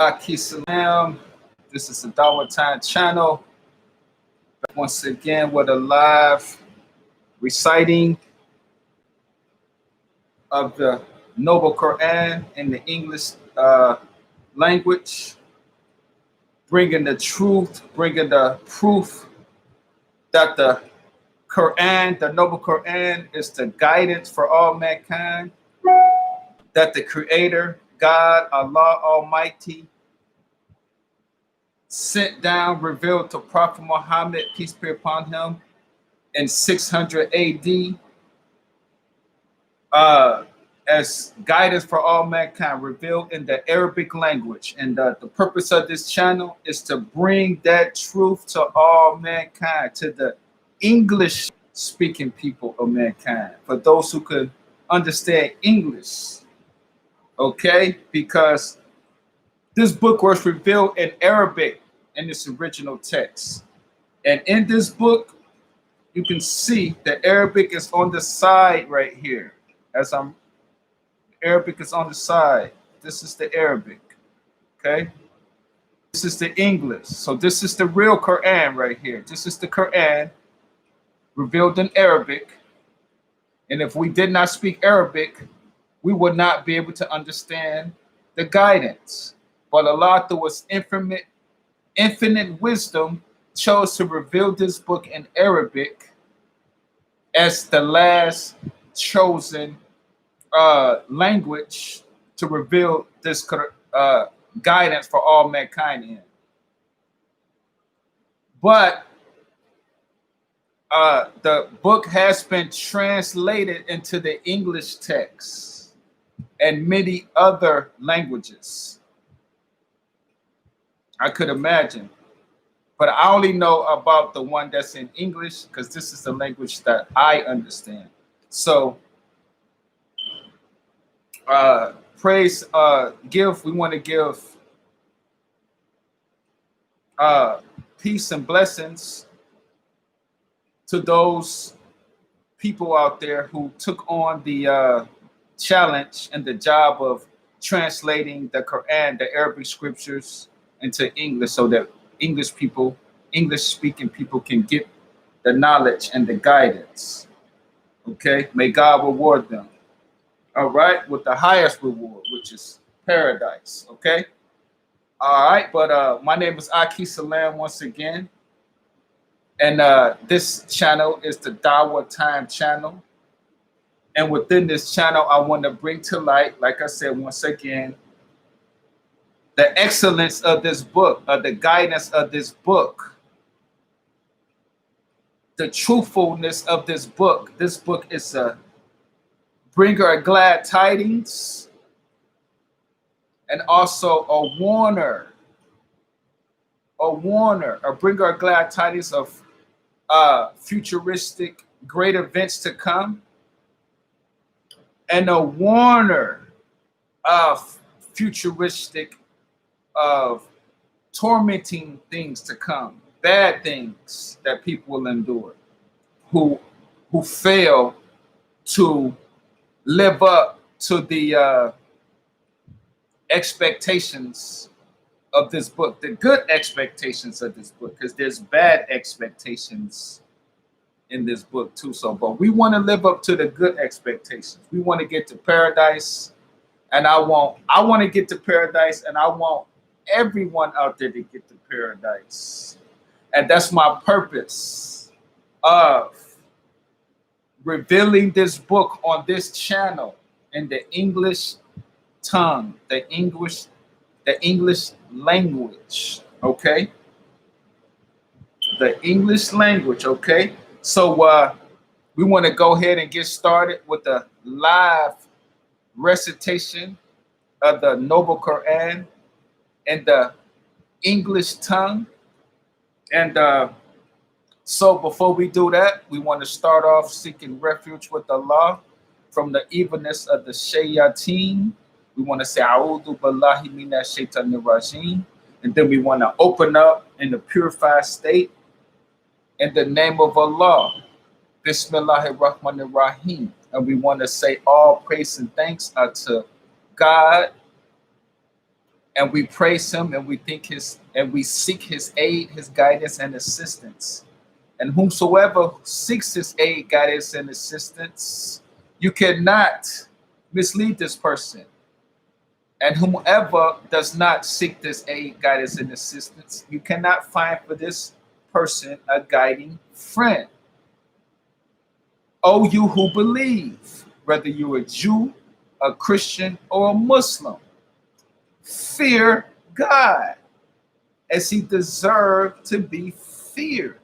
Akhee Salam. This is the Dawah Time channel. Once again with a live reciting of the Noble Quran in the English language, bringing the truth, bringing the proof that the Quran, the Noble Quran, is the guidance for all mankind, that the Creator, God, Allah Almighty, sent down, revealed to Prophet Muhammad, peace be upon him, in 600 AD, as guidance for all mankind, revealed in the Arabic language. And the purpose of this channel is to bring that truth to all mankind, to the English speaking people of mankind, for those who could understand English. Okay, because this book was revealed in Arabic in its original text. And in this book, you can see the Arabic is on the side right here. Arabic is on the side. This is the Arabic, okay? This is the English. So this is the real Quran right here. This is the Quran revealed in Arabic. And if we did not speak Arabic, we would not be able to understand the guidance. But Allah, through His infinite wisdom, chose to reveal this book in Arabic as the last chosen language to reveal this guidance for all mankind in. But the book has been translated into the English text and many other languages, I could imagine. But I only know about the one that's in English because this is the language that I understand. So we want to give peace and blessings to those people out there who took on the challenge and the job of translating the Quran, the Arabic scriptures, into English, so that English speaking people can get the knowledge and the guidance. Okay, may God reward them. All right, with the highest reward, which is paradise. Okay, all right, but my name is Akhee Salam once again, and this channel is the Dawah Time channel. And within this channel, I want to bring to light, like I said once again, the excellence of this book, the guidance of this book, the truthfulness of this book. This book is a bringer of glad tidings and also a warner, a bringer of glad tidings of futuristic great events to come, and a warner of futuristic of tormenting things to come, bad things that people will endure, who fail to live up to the expectations of this book, the good expectations of this book, because there's bad expectations in this book too. So, but we want to live up to the good expectations. We want to get to paradise, and I want to get to paradise, and I want everyone out there to get to paradise. And that's my purpose of revealing this book on this channel in the English tongue, the English language. Okay, the English language. Okay, so we want to go ahead and get started with the live recitation of the Noble Quran in the English tongue. And so before we do that, we want to start off seeking refuge with Allah from the evilness of the shayateen. We want to say A'udhu billahi minash shaitanir rajim, and then we want to open up in the purified state in the name of Allah. Bismillahir Rahmanir Rahim. And we want to say all praise and thanks unto God, and we praise him, and we seek his aid, his guidance and assistance. And whomsoever seeks his aid, guidance and assistance, you cannot mislead this person. And whomever does not seek this aid, guidance and assistance, you cannot find for this person a guiding friend. O you who believe, whether you're a Jew, a Christian, or a Muslim, fear God as he deserved to be feared,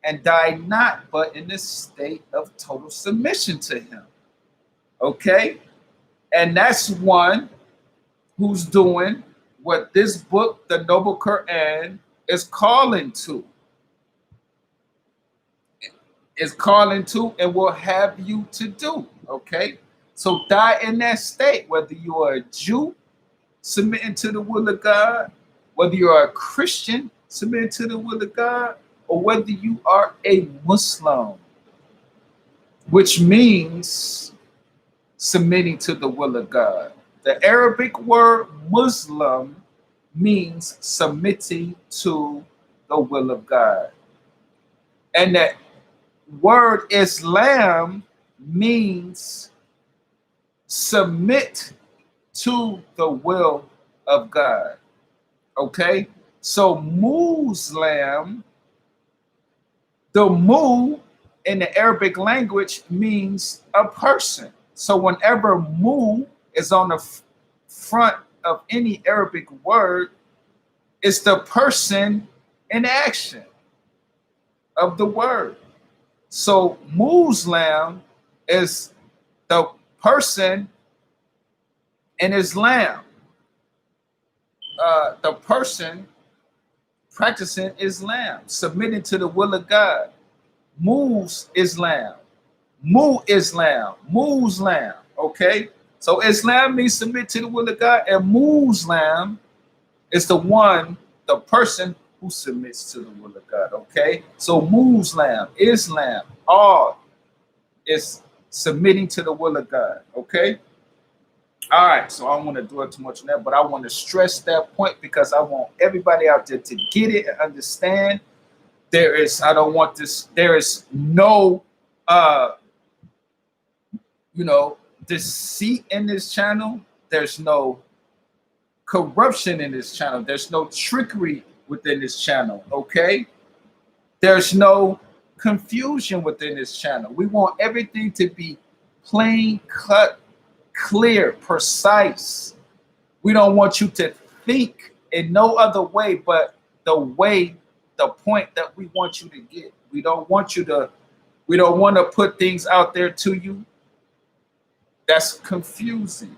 and die not but in a state of total submission to him. Okay? And that's one who's doing what this book, the Noble Quran, is calling to. Is calling to and will have you to do. Okay? So die in that state, whether you are a Jew submitting to the will of God, whether you are a Christian submitting to the will of God, or whether you are a Muslim, which means submitting to the will of God. The Arabic word Muslim means submitting to the will of God. And that word Islam means submit to the will of God. Okay? So Muslim, the mu in the Arabic language means a person. So whenever mu is on the front of any Arabic word, it's the person in action of the word. So Muslim is the person in Islam, the person practicing Islam, submitting to the will of God. Moves Islam, Muslim. Okay, so Islam means submit to the will of God, and Muslim is the person who submits to the will of God. Okay, so Muslim, Islam, all is submitting to the will of God. Okay. All right, so I don't want to dwell too much on that, but I want to stress that point because I want everybody out there to get it and understand. There is no deceit in this channel. There's no corruption in this channel. There's no trickery within this channel. Okay, there's no confusion within this channel. We want everything to be plain cut, clear, precise. We don't want you to think in no other way but the point that we want you to get. We don't want to put things out there to you that's confusing.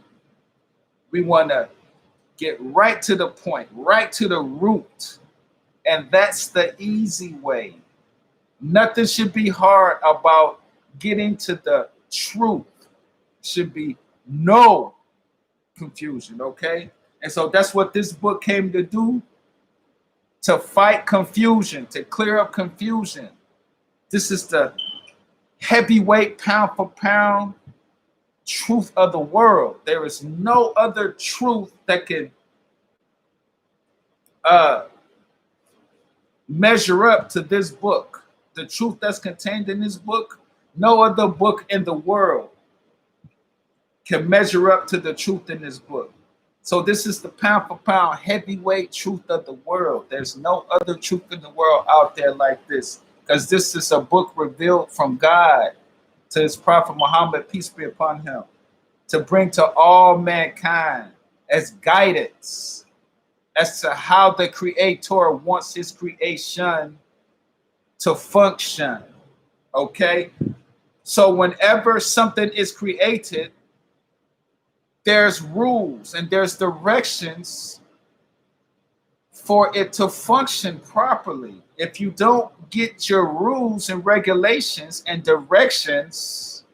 We want to get right to the point, right to the root. And that's the easy way. Nothing should be hard about getting to the truth. Should be no confusion, okay? And so that's what this book came to do, to fight confusion, to clear up confusion. This is the heavyweight, pound for pound truth of the world. There is no other truth that can measure up to this book. The truth that's contained in this book, no other book in the world can measure up to the truth in this book. So this is the pound for pound heavyweight truth of the world. There's no other truth in the world out there like this, because this is a book revealed from God to his prophet Muhammad, peace be upon him, to bring to all mankind as guidance as to how the Creator wants his creation to function. Okay? So whenever something is created, there's rules and there's directions for it to function properly. If you don't get your rules and regulations and directions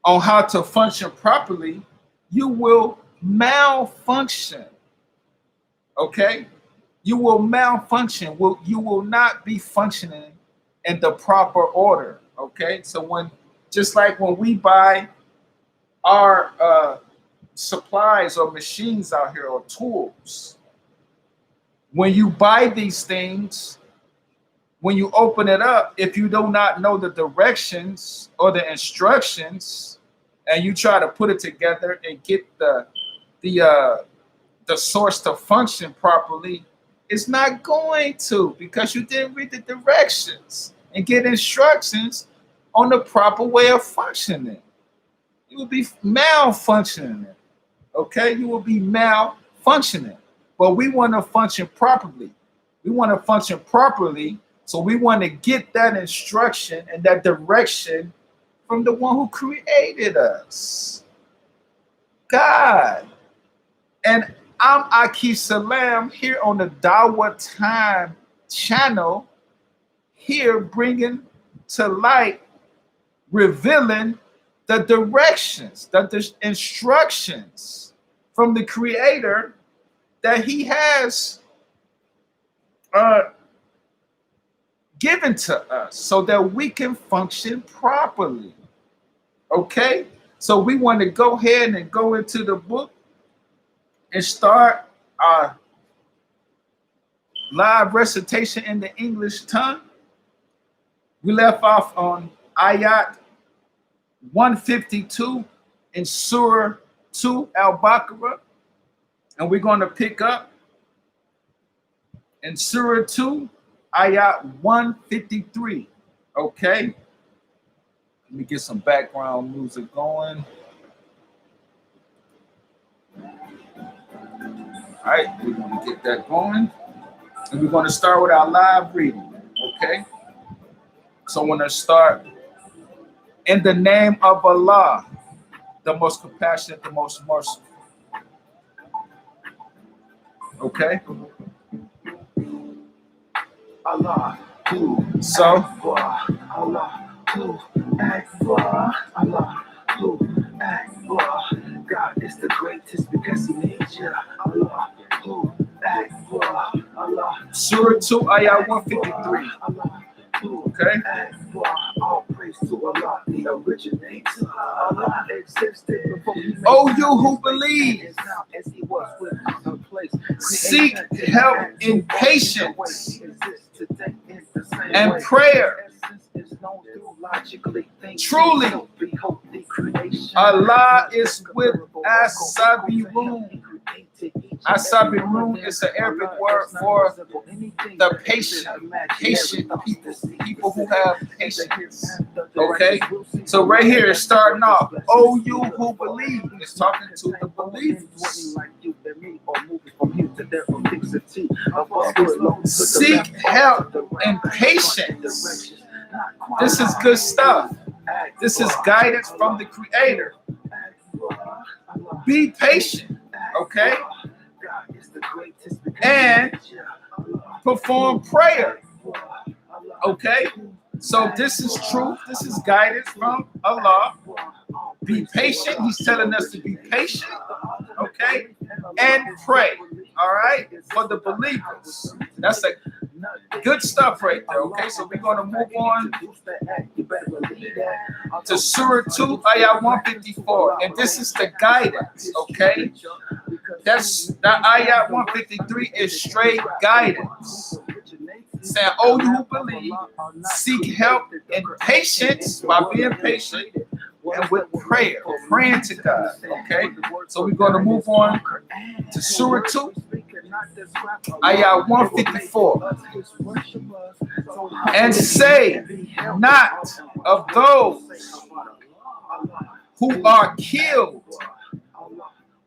on how to function properly, you will malfunction. Okay? You will malfunction. You will not be functioning in the proper order. Okay? So just like when we buy our supplies or machines out here or tools. When you buy these things, when you open it up, if you do not know the directions or the instructions, and you try to put it together and get the source to function properly, it's not going to, because you didn't read the directions and get instructions on the proper way of functioning. You will be malfunctioning. Okay, you will be malfunctioning. But we want to function properly. We want to function properly. So we want to get that instruction and that direction from the one who created us, God. And I'm Akhee Salam here on the Dawah Time channel, here bringing to light, revealing the directions, the instructions from the Creator that He has given to us so that we can function properly. Okay? So we want to go ahead and go into the book and start our live recitation in the English tongue. We left off on ayat 152 in surah 2 Al-Baqarah, and we're going to pick up in surah 2 ayat 153. Okay, let me get some background music going. All right, we're going to get that going, and we're going to start with our live reading. Okay, so I'm going to start in the name of Allah, the most compassionate, the most merciful. Okay, Allah. So, Allah, Allah, God is the greatest because He made you. Allah, Allah. Surah 2, ayah 153. Okay. All praise to Allah, the originator. Allah existed before He made. Oh, you who believe, seek help in patience and prayer. Truly, Allah is with as-sabirun. As-sabirun is an Arabic word for the patient people who have patience. Okay, so right here it's starting off. Oh, you who believe, it's talking to the believers. Seek help and patience. This is good stuff. This is guidance from the Creator. Be patient, okay? And perform prayer, okay? So this is truth. This is guidance from Allah. Be patient. He's telling us to be patient, okay? And pray, all right? For the believers. That's a good stuff right there, okay? So we're going to move on to Surah 2, Ayah 154. And this is the guidance, okay? That Ayah 153 is straight guidance. Saying, oh, you who believe, seek help and patience by being patient and with prayer, praying to God, okay? So we're going to move on to Surah 2, Ayah 154. And say not of those who are killed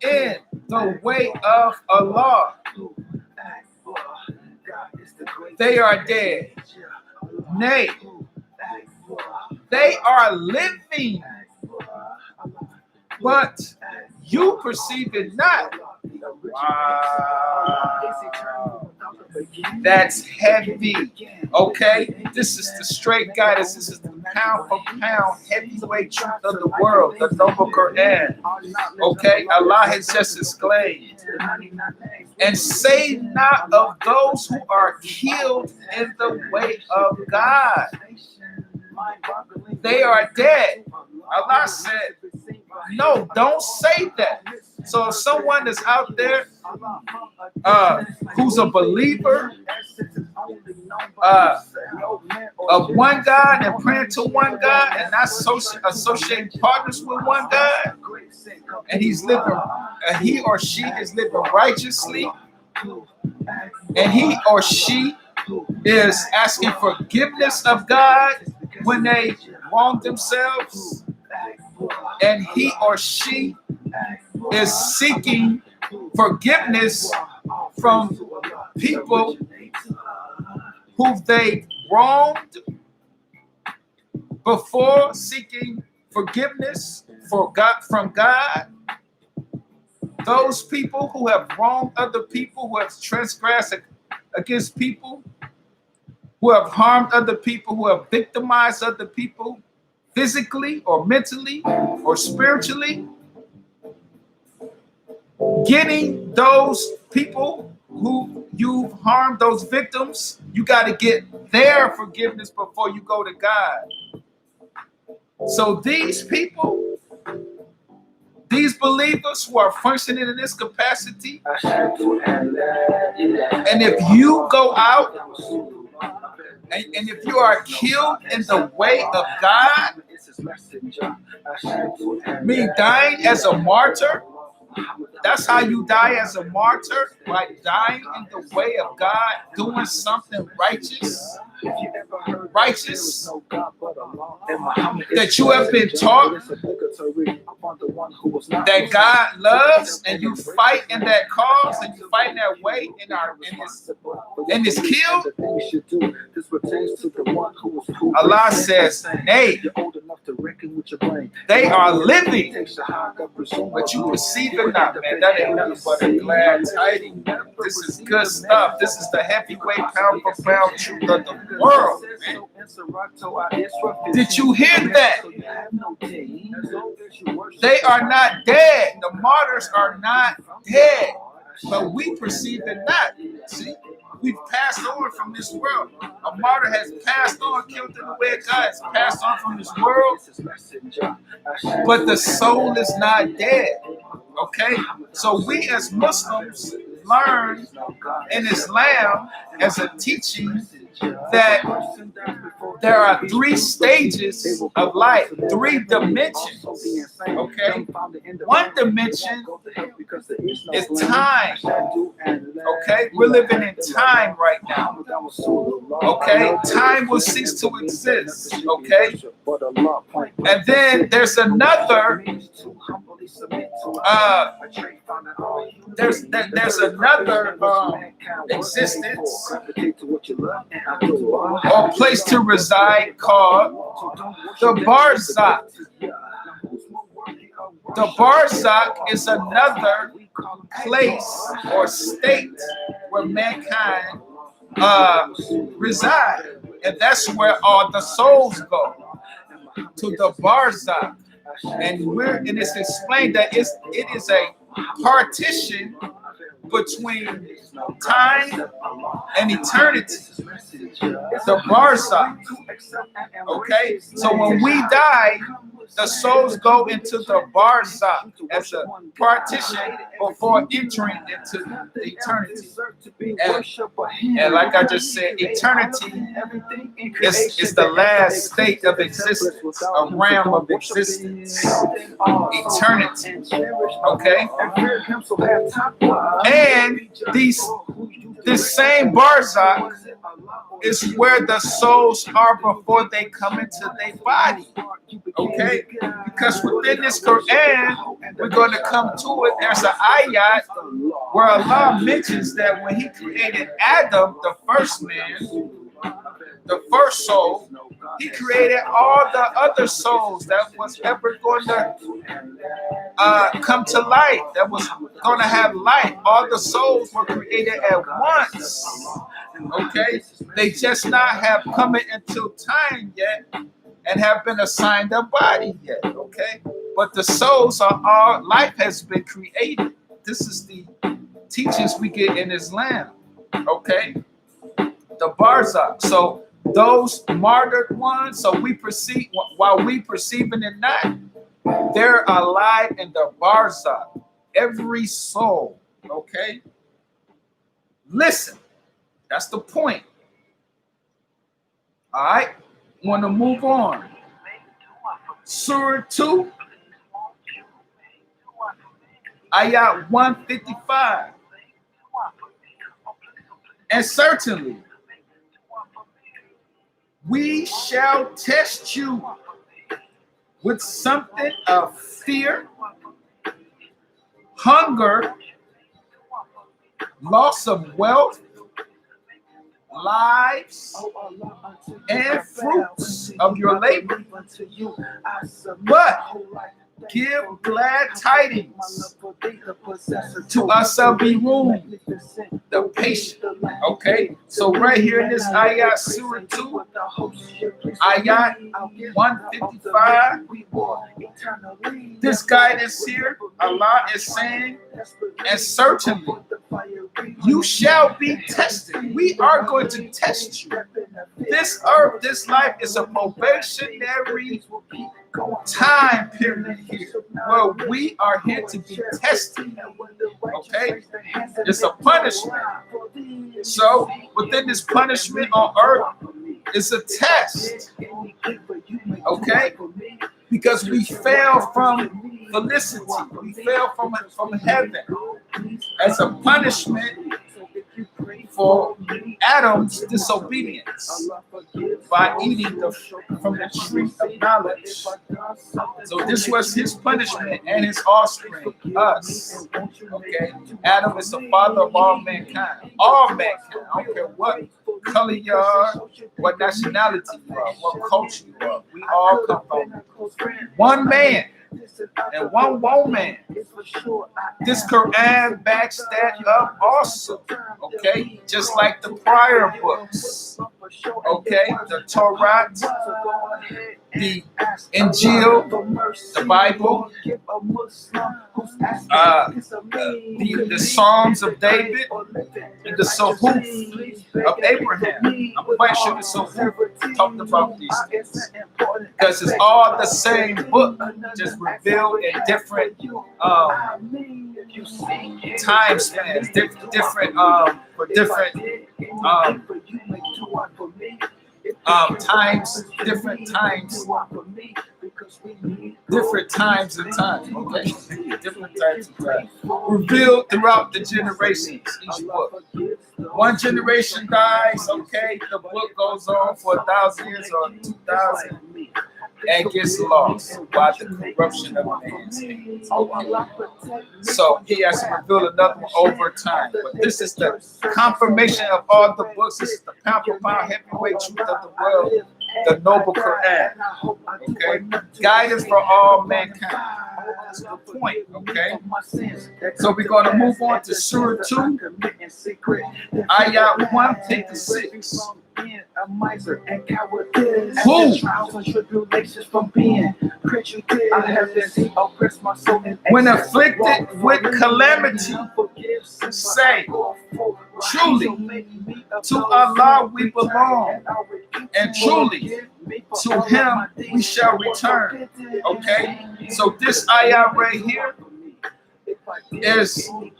in the way of Allah, they are dead. Nay, they are living, but you perceive it not. Wow. That's heavy. Okay, this is the straight guidance. This is the pound for pound heavyweight truth of the world, the noble Quran. Okay, Allah has just exclaimed, and say not of those who are killed in the way of God, they are dead. Allah said, no, don't say that. So if someone is out there who's a believer of one God and praying to one God and not associating partners with one God, and he's living, he or she is living righteously, and he or she is asking forgiveness of God when they wrong themselves, and he or she is seeking forgiveness from people who they wronged before seeking forgiveness for God from God. Those people who have wronged other people, who have transgressed against people, who have harmed other people, who have victimized other people physically or mentally or spiritually, getting those people who you've harmed, those victims, you got to get their forgiveness before you go to God. So these people, these believers who are functioning in this capacity, and if you go out and if you are killed in the way of God, mean dying as a martyr, that's how you die as a martyr, by dying in the way of God, doing something righteous, that you have been taught that God loves, and you fight in that cause, and you fight in that way in this kill. Allah says, nay, they are living, but you perceive it not, man. That ain't nothing but a glad tidings. This is good stuff. This is the heavyweight pound for pound truth of the world, man. Did you hear that? They are not dead. The martyrs are not dead, but we perceive it not. See? We've passed on from this world. A martyr has passed on, killed in the way of God, has passed on from this world, but the soul is not dead. Okay? So we as Muslims learn in Islam as a teaching that there are 3 stages of life, 3 dimensions. Okay? One dimension is time. Okay? We're living in time right now. Okay? Time will cease to exist. Okay? And then there's another there's another existence or place to reside called the barzakh. The barzakh is another place or state where mankind reside, and that's where all the souls go, to the barzakh. And it's explained that it is a partition between time and eternity, the barzakh. Okay, so when we die, the souls go into the barzakh as a partition before entering into eternity. And like I just said, eternity is the last state of existence, a realm of existence. Eternity. Okay? And this same barzakh is where the souls are before they come into their body. Okay? Because within this Quran, we're going to come to it, there's an ayat where Allah mentions that when he created Adam, the first man, the first soul, he created all the other souls that was ever going to come to life, that was going to have life. All the souls were created at once. Okay? They just not have come into time yet and have been assigned a body yet. Okay? But the souls are all, life has been created. This is the teachings we get in Islam. Okay? The barzakh. So those martyred ones, so we perceive, while we perceiving it not, they're alive in the barzakh. every soul. Okay? Listen, that's the point. All right? Want to move on. Surah 2, ayat 155. And certainly, we shall test you with something of fear, hunger, loss of wealth, lives, and fruits of your labor. But give glad tidings to Asabiroon, the patient. Okay, so right here in this ayat, Surah 2, ayat 155, this guidance here, Allah is saying, and certainly you shall be tested. We are going to test you. This earth, this life is a probationary time period here where we are here to be tested. Okay? It's a punishment. So within this punishment on earth is a test. Okay? Because we fell from felicity. We fell from heaven as a punishment for Adam's disobedience by eating from the tree of knowledge. So this was his punishment and his offspring, us. Okay, Adam is the father of all mankind. All mankind. I don't care what color you are, what nationality you are, what culture you are. We all come from one man and one woman. This Quran backs that up also. Okay, just like the prior books. Okay, the Torah, the Injil, the Bible, the Psalms of David, and the Suhuf of Abraham. I'm quite sure the Suhuf talked about these things because it's all the same book, just revealed in different time spans, different times, different times and time, okay? Different times and time. Revealed throughout the generations, each book. One generation dies, okay, the book goes on for 1,000 years or 2,000 and gets lost by the corruption of man's hands. So he has to reveal another one over time. But this is the confirmation of all the books. This is the pound-for-pound heavyweight truth of the world, the noble Quran. Okay? Guidance for all mankind. That's the point, okay? So we're going to move on to Surah 2, ayat 156. Who? When afflicted with calamity, say, truly, to Allah we belong, and truly, to Him we shall return. Okay? So this ayah right here is an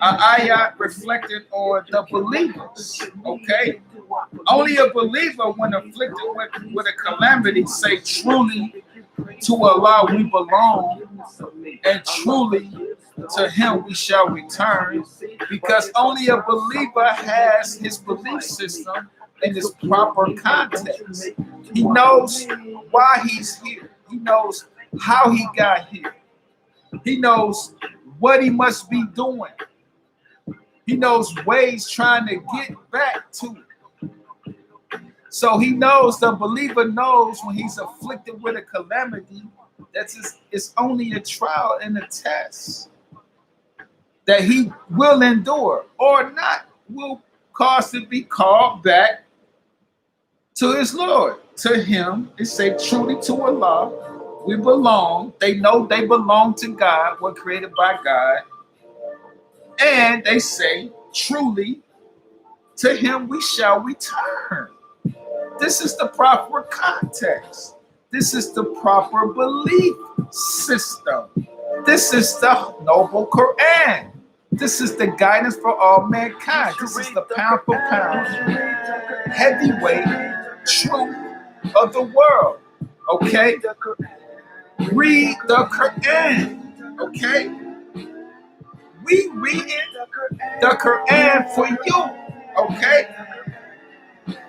ayah reflected on the believers. Okay? Only a believer, when afflicted with a calamity, say, truly, to Allah we belong, and truly, to Him we shall return, because only a believer has his belief system in its proper context. He knows why he's here. He knows how he got here. He knows what he must be doing. He knows ways trying to get back to it. So he knows, the believer knows when he's afflicted with a calamity, that it's only a trial and a test that he will endure or not, will cause to be called back to his Lord. To Him, it say, truly to Allah we belong. They know they belong to God, were created by God. And they say, truly, to Him we shall return. This is the proper context. This is the proper belief system. This is the noble Quran. This is the guidance for all mankind. This is the pound for pound, heavyweight truth of the world. Okay? Read the Quran. Okay? We read the Quran for you. Okay?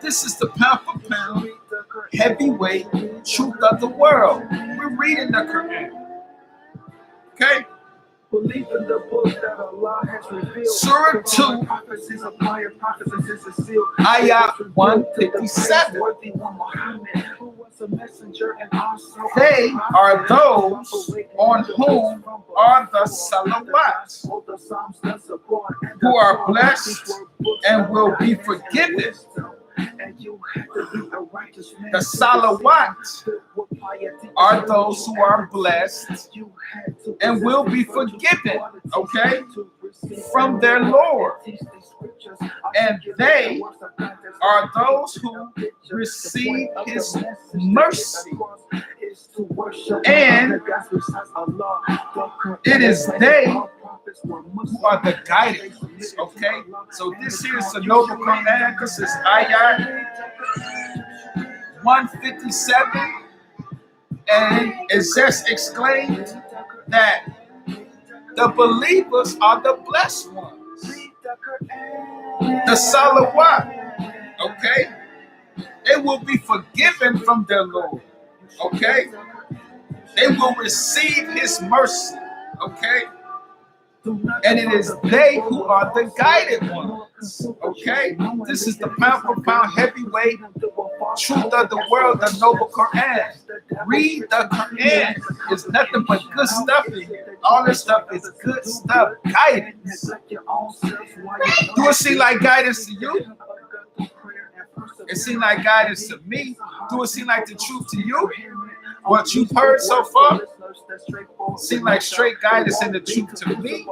This is the pound for pound, heavyweight truth of the world. We're reading the Quran. Okay? Believe in the book that Allah has revealed. Surah 2, ayat 157. They are those on whom are the salawats, who are blessed and will be forgiven. The salawat are those who are blessed and will be forgiven, okay, from their Lord. And they are those who receive His mercy. And it is they who are the guidance, okay? So this here is the noble Quran. This is ayat 157. And it's just explained that the believers are the blessed ones. The salawat, okay? They will be forgiven from their Lord, okay? They will receive His mercy, okay? And it is they who are the guided ones, okay? This is the pound for pound, heavyweight truth of the world, the noble Quran. Read the Quran. It's nothing but good stuff in here. All this stuff is good stuff, guidance. Do it seem like guidance to you? It seems like guidance to me. Do it seem like the truth to you? What you've heard so far seem like straight guidance and the truth to me.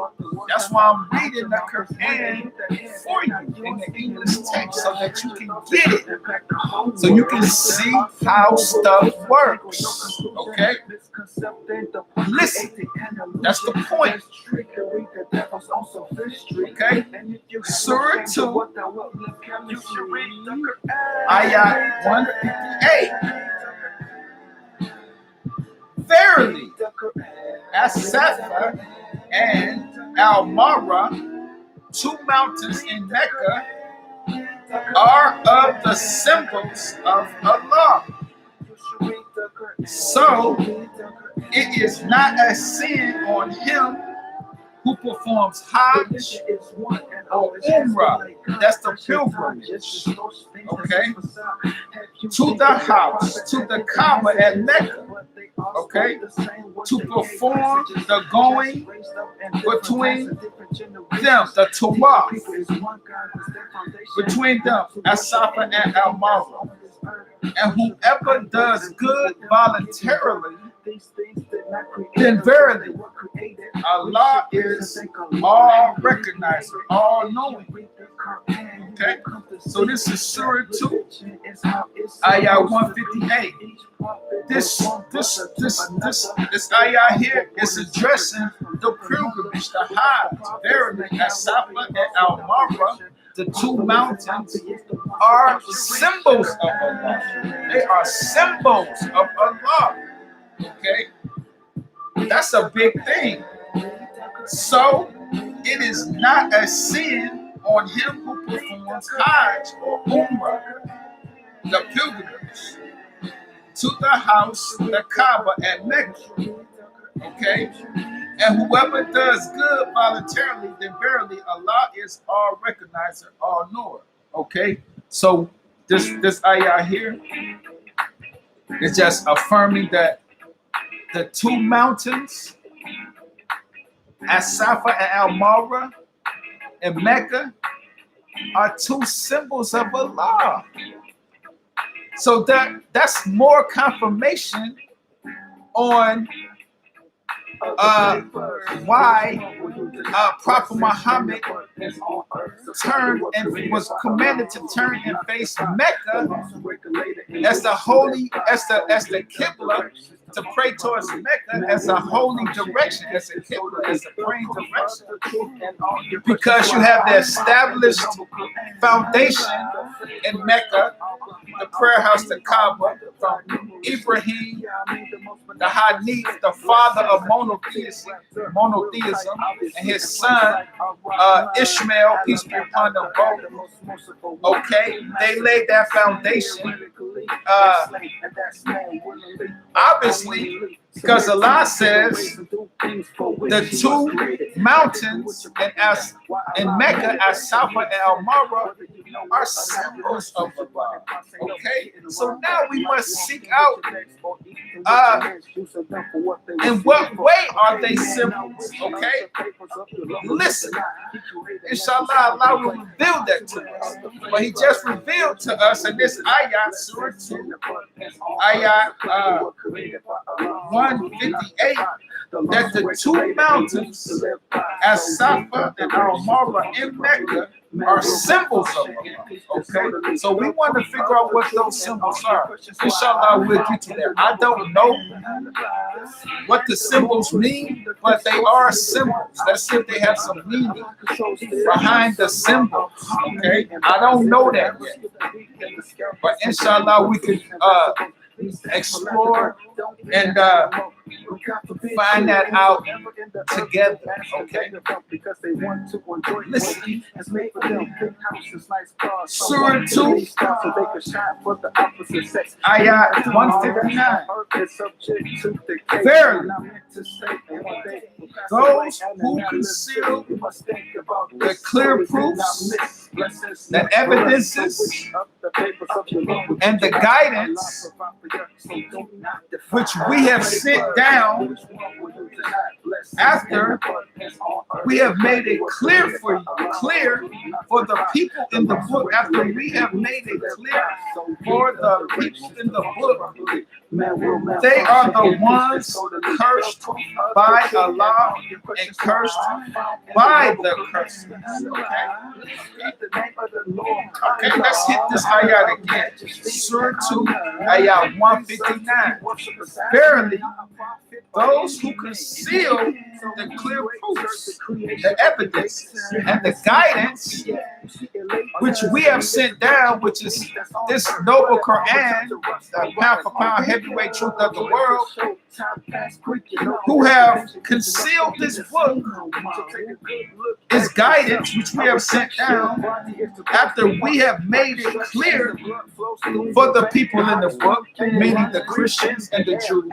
That's why I'm reading the Quran for you in the English text so that you can get it, so you can see how stuff works. Okay? Listen, that's the point. Okay? Surah 2, ayat 158. Verily, As-Safa and Al-Marwa, two mountains in Mecca, are of the symbols of Allah. So, it is not a sin on him who performs Hajj or Umrah. That's the pilgrimage, okay, to the house, to the Kaaba at Mecca, okay, to perform the going between them, the Tawaf, between them, As-Safa and Al-Marwa. And whoever does good voluntarily, then verily, Allah is all recognizer, all knowing. Okay, so this is Surah 2, ayah 158. This ayah here is addressing the pilgrimage, the Hajj. Verily, As-Safa and Al-Marwa, the two mountains, are symbols of Allah. They are symbols of Allah. Okay, that's a big thing. So it is not a sin on him who performs Hajj or Umrah, the pilgrimage, to the house, the Kaaba at Mecca. Okay, and whoever does good voluntarily, then verily Allah is all recognizer, all knower. Okay, so this ayah here is just affirming that the two mountains, As-Safa and Al-Marwa in Mecca, are two symbols of Allah. So that's more confirmation on why Prophet Muhammad turned and was commanded to turn and face Mecca as the holy, as the Qibla to pray towards Mecca as a holy direction, as a Qibla, as a praying direction, because you have the established foundation in Mecca, the prayer house, the Kaaba, from Ibrahim, the Hanif, the father of monotheism, and his son Ishmael, peace be upon them both. Okay, they laid that foundation. Obviously, because Allah says the two mountains in Mecca, as Safa and Al Marwa, are symbols of Allah. Okay, so now we must seek out in what way are they symbols? Okay, listen. Inshallah, Allah will reveal that to us. But He just revealed to us in this ayat, surah 2, ayat 158, that the two mountains, as Safa and Al Marwa in Mecca, are symbols of Allah. Okay, so we want to figure out what those symbols are. Inshallah, we'll get to that. I don't know what the symbols mean, but they are symbols. Let's see if they have some meaning behind the symbols. Okay, I don't know that yet, but inshallah, we can explore and find that out together. Okay, listen. Surah 2, ayat 159. Verily, those who conceal the clear proofs, the evidences, and the guidance which we have sent down after we have made it clear for the people in the book, after we have made it clear for the people in the book, they are the ones cursed by Allah and cursed by the curses. Okay, let's hit this ayat again. Surah 2, ayat 159. Verily, those who conceal the clear proofs, the evidence, and the guidance which we have sent down, which is this noble Quran, the pound for pound heavyweight truth of the world, who have concealed this book, its guidance, which we have sent down after we have made it clear for the people in the book, meaning the Christians and the Jews.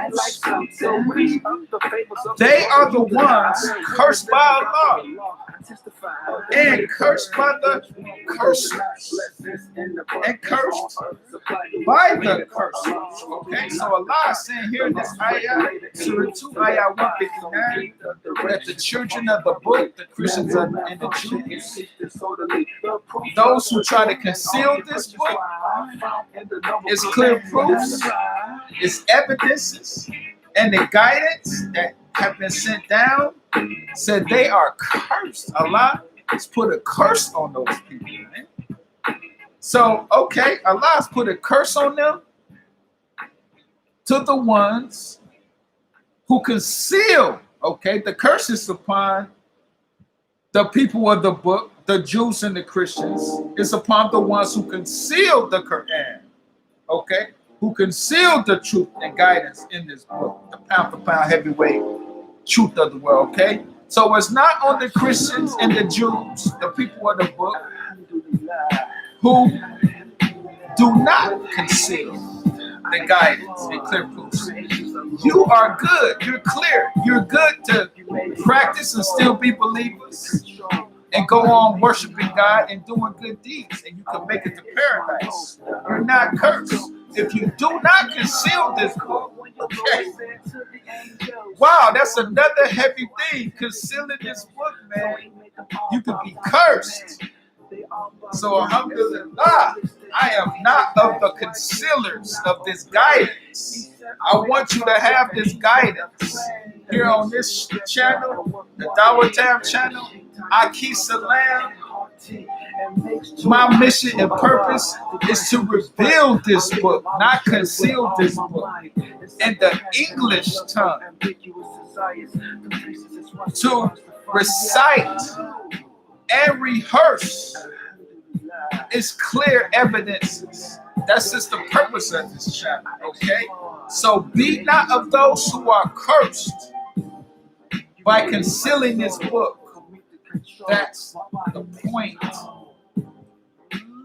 They are the ones cursed by Allah and cursed by the cursers and cursed by the cursers. Okay, so Allah is saying here in this ayah, Surah 2, ayah 159, that the children of the book, the Christians and the Jews, those who try to conceal this book, its clear proofs, its evidences, and the guidance that have been sent down, said they are cursed. Allah has put a curse on those people, man. So, okay, Allah has put a curse on them, to the ones who conceal. Okay, the curse is upon the people of the book, the Jews and the Christians. It's upon the ones who conceal the Quran. Okay, who concealed the truth and guidance in this book, the pound for pound heavyweight truth of the world. Okay, so it's not on the Christians and the Jews, the people of the book, who do not conceal the guidance and clear proofs. You are good. You're clear. You're good to practice and still be believers and go on worshiping God and doing good deeds, and you can make it to paradise. You're not cursed if you do not conceal this book. Okay. Wow, that's another heavy thing. Concealing this book, man. You could be cursed. So, alhamdulillah, I am not of the concealers of this guidance. I want you to have this guidance here on this channel, the Dawah channel, Akhee Salam, My mission and purpose is to reveal this book, not conceal this book in the English tongue, to recite and rehearse its clear evidences. That's just the purpose of this chapter, okay? So be not of those who are cursed by concealing this book. That's the point.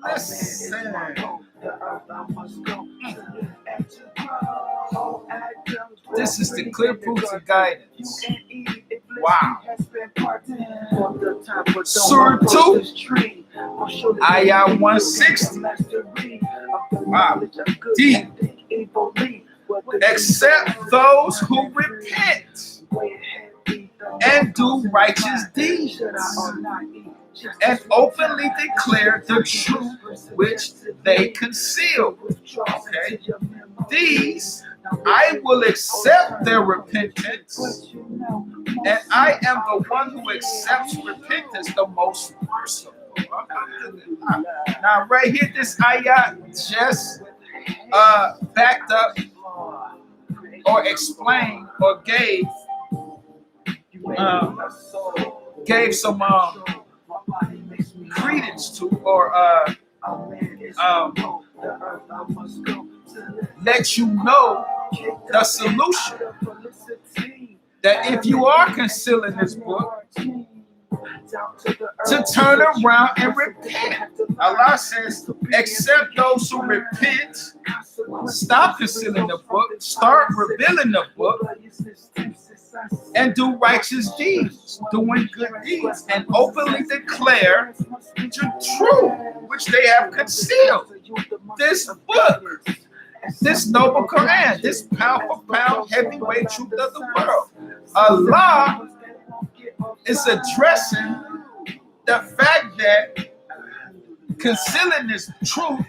Listen. This is the clear proof of guidance. Wow. Surah 2, ayat 160. Wow. Deep. Except those who repent and do righteous deeds and openly declare the truth which they conceal. Okay. These I will accept their repentance, and I am the one who accepts repentance, the most merciful. Now, right here, this ayat just backed up or explained or gave some credence to, or let you know the solution. That if you are concealing this book, to turn around and repent. Allah says, except those who repent, stop concealing the book, start revealing the book, and do righteous deeds, doing good deeds, and openly declare the truth which they have concealed. This book, this noble Quran, this pound for pound heavyweight truth of the world. Allah is addressing the fact that concealing this truth,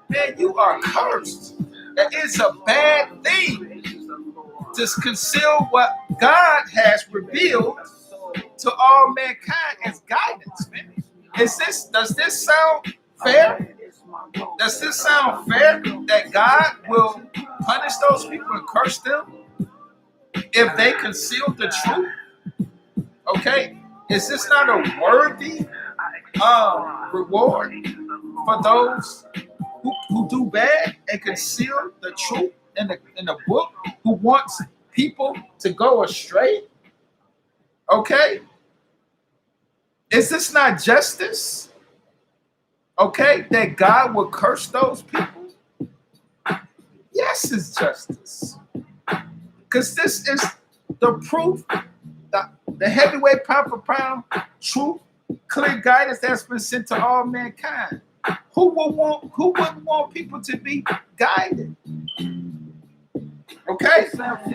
man, you are cursed. That it's a bad thing to conceal what God has revealed to all mankind as guidance, man. Does this sound fair? Does this sound fair that God will punish those people and curse them if they conceal the truth? Okay, is this not a worthy reward for those who do bad and conceal the truth in the book, who wants people to go astray? Okay, is this not justice? Okay, that God will curse those people? Yes, it's justice, because this is the proof. The heavyweight pound for pound truth, clear guidance that's been sent to all mankind. Who wouldn't want people to be guided? Okay?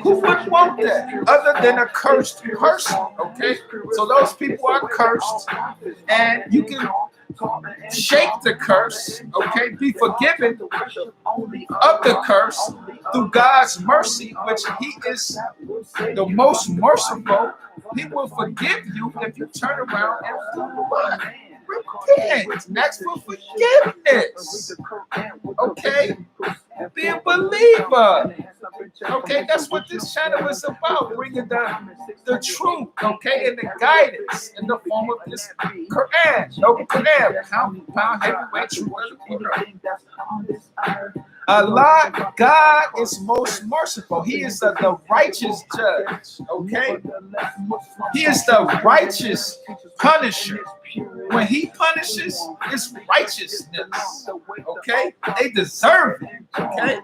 Who wouldn't want that other than a cursed person? Okay? So those people are cursed, and you can shake the curse, okay? Be forgiven of the curse through God's mercy, which He is the most merciful. He will forgive you if you turn around and do what? Repent. Ask for forgiveness. Okay? Be a believer. Okay, that's what this channel is about, bringing the truth, okay, and the guidance in the form of this Quran. No Quran, pound heavyweight truth of the Quran. Allah, God is most merciful. He is the righteous judge, okay? He is the righteous punisher. When He punishes, it's righteousness, okay? They deserve it, okay?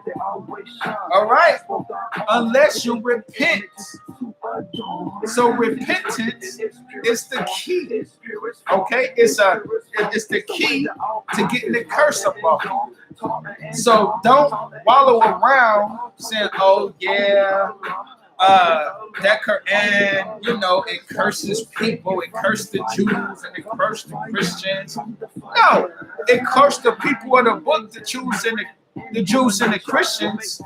All right? Unless you repent. So repentance is the key, okay? It's the key to getting the curse up off you. So don't wallow around saying, oh yeah, that Quran, it curses people, it cursed the Jews and it cursed the Christians. No, it cursed the people of the book, the Jews and the Christians,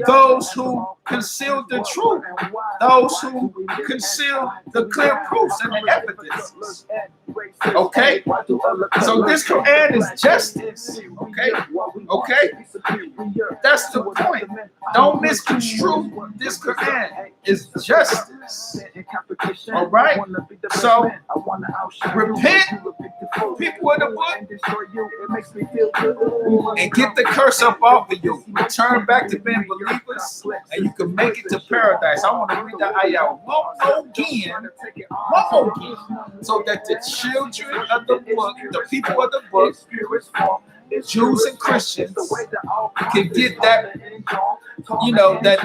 those who conceal the truth, those who conceal the clear proofs and the evidences. Okay? So this Quran is justice. Okay? Okay? That's the point. Don't misconstrue this Quran. It's justice. All right? So repent, people of the book, and get the curse up off of you. Return back to being believers, and you can make it to paradise. I want to read the ayat one more again, so that the children of the book, the people of the book, Jews and Christians, can get that, you know, can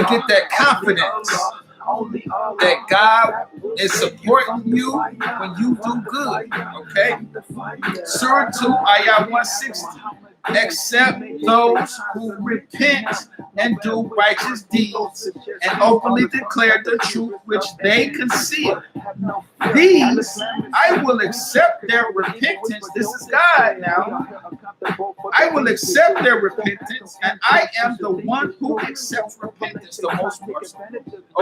get that confidence that God is supporting you when you do good. Okay? Surah 2, ayat 160. Except those who repent and do righteous deeds and openly declare the truth which they conceal. These I will accept their repentance. This is God now. I will accept their repentance, and I am the one who accepts repentance, the most merciful.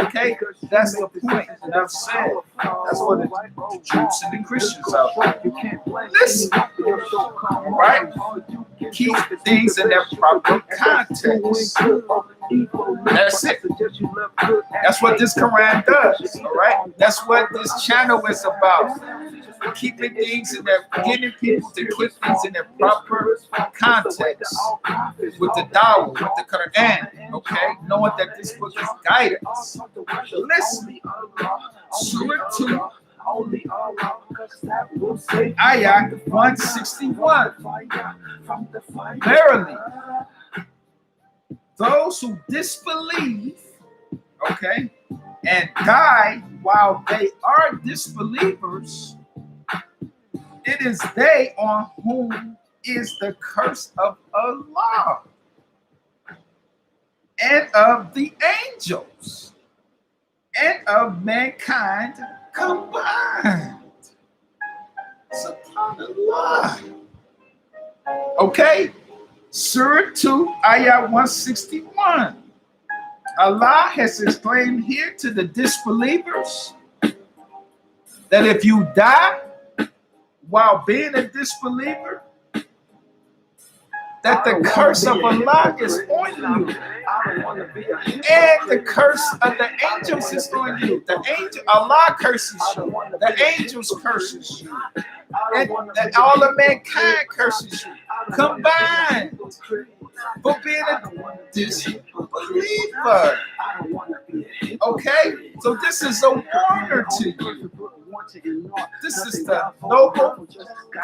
Okay? That's the point that I've said. That's what the Jews and the Christians are. Listen. All right? Keep things in their proper context. That's it. That's what this Quran does. All right? That's what this channel is about. Keeping things in their, getting people to keep things in their proper context with the Dawah, with the Quran. Okay? Knowing that this book is guidance. Listen. Surah 2. Ayat 161. Verily, those who disbelieve, okay, and die while they are disbelievers, it is they on whom is the curse of Allah and of the angels and of mankind combined. SubhanAllah. Okay? Surah 2, ayat 161. Allah has explained here to the disbelievers that if you die while being a disbeliever, that the curse of Allah is on you. And the curse of the angels is on you. The angel, Allah curses you. The angels curses you. And all of mankind curses you. Combined for being a disbeliever. Okay? So this is a warner to you. This is the noble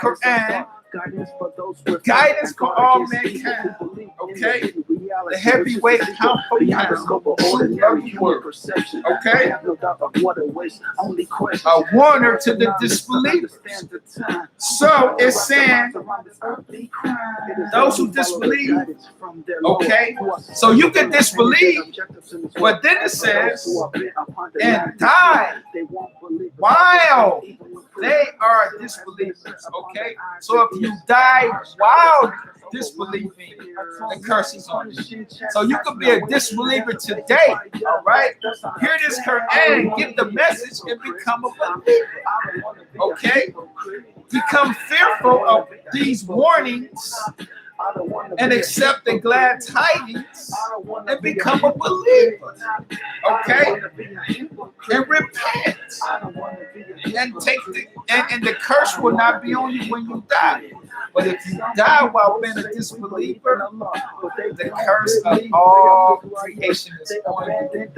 Quran, guidance for all mankind. Okay? The heavyweight pound for pound. Okay? A warner to the disbelievers. So it's saying those who disbelieve, okay? So you can disbelieve, but then it says, and die while they are disbelievers. Okay? So if you die while disbelieving, the curse is on you. So you could be a disbeliever today, all right? Hear this Quran, get the message, and become a believer. Okay? Become fearful of these warnings and accept the glad tidings and become a believer. Okay? And repent. And take the and the curse will not be on you when you die. But if you die while being a disbeliever, the curse of all creation is on you.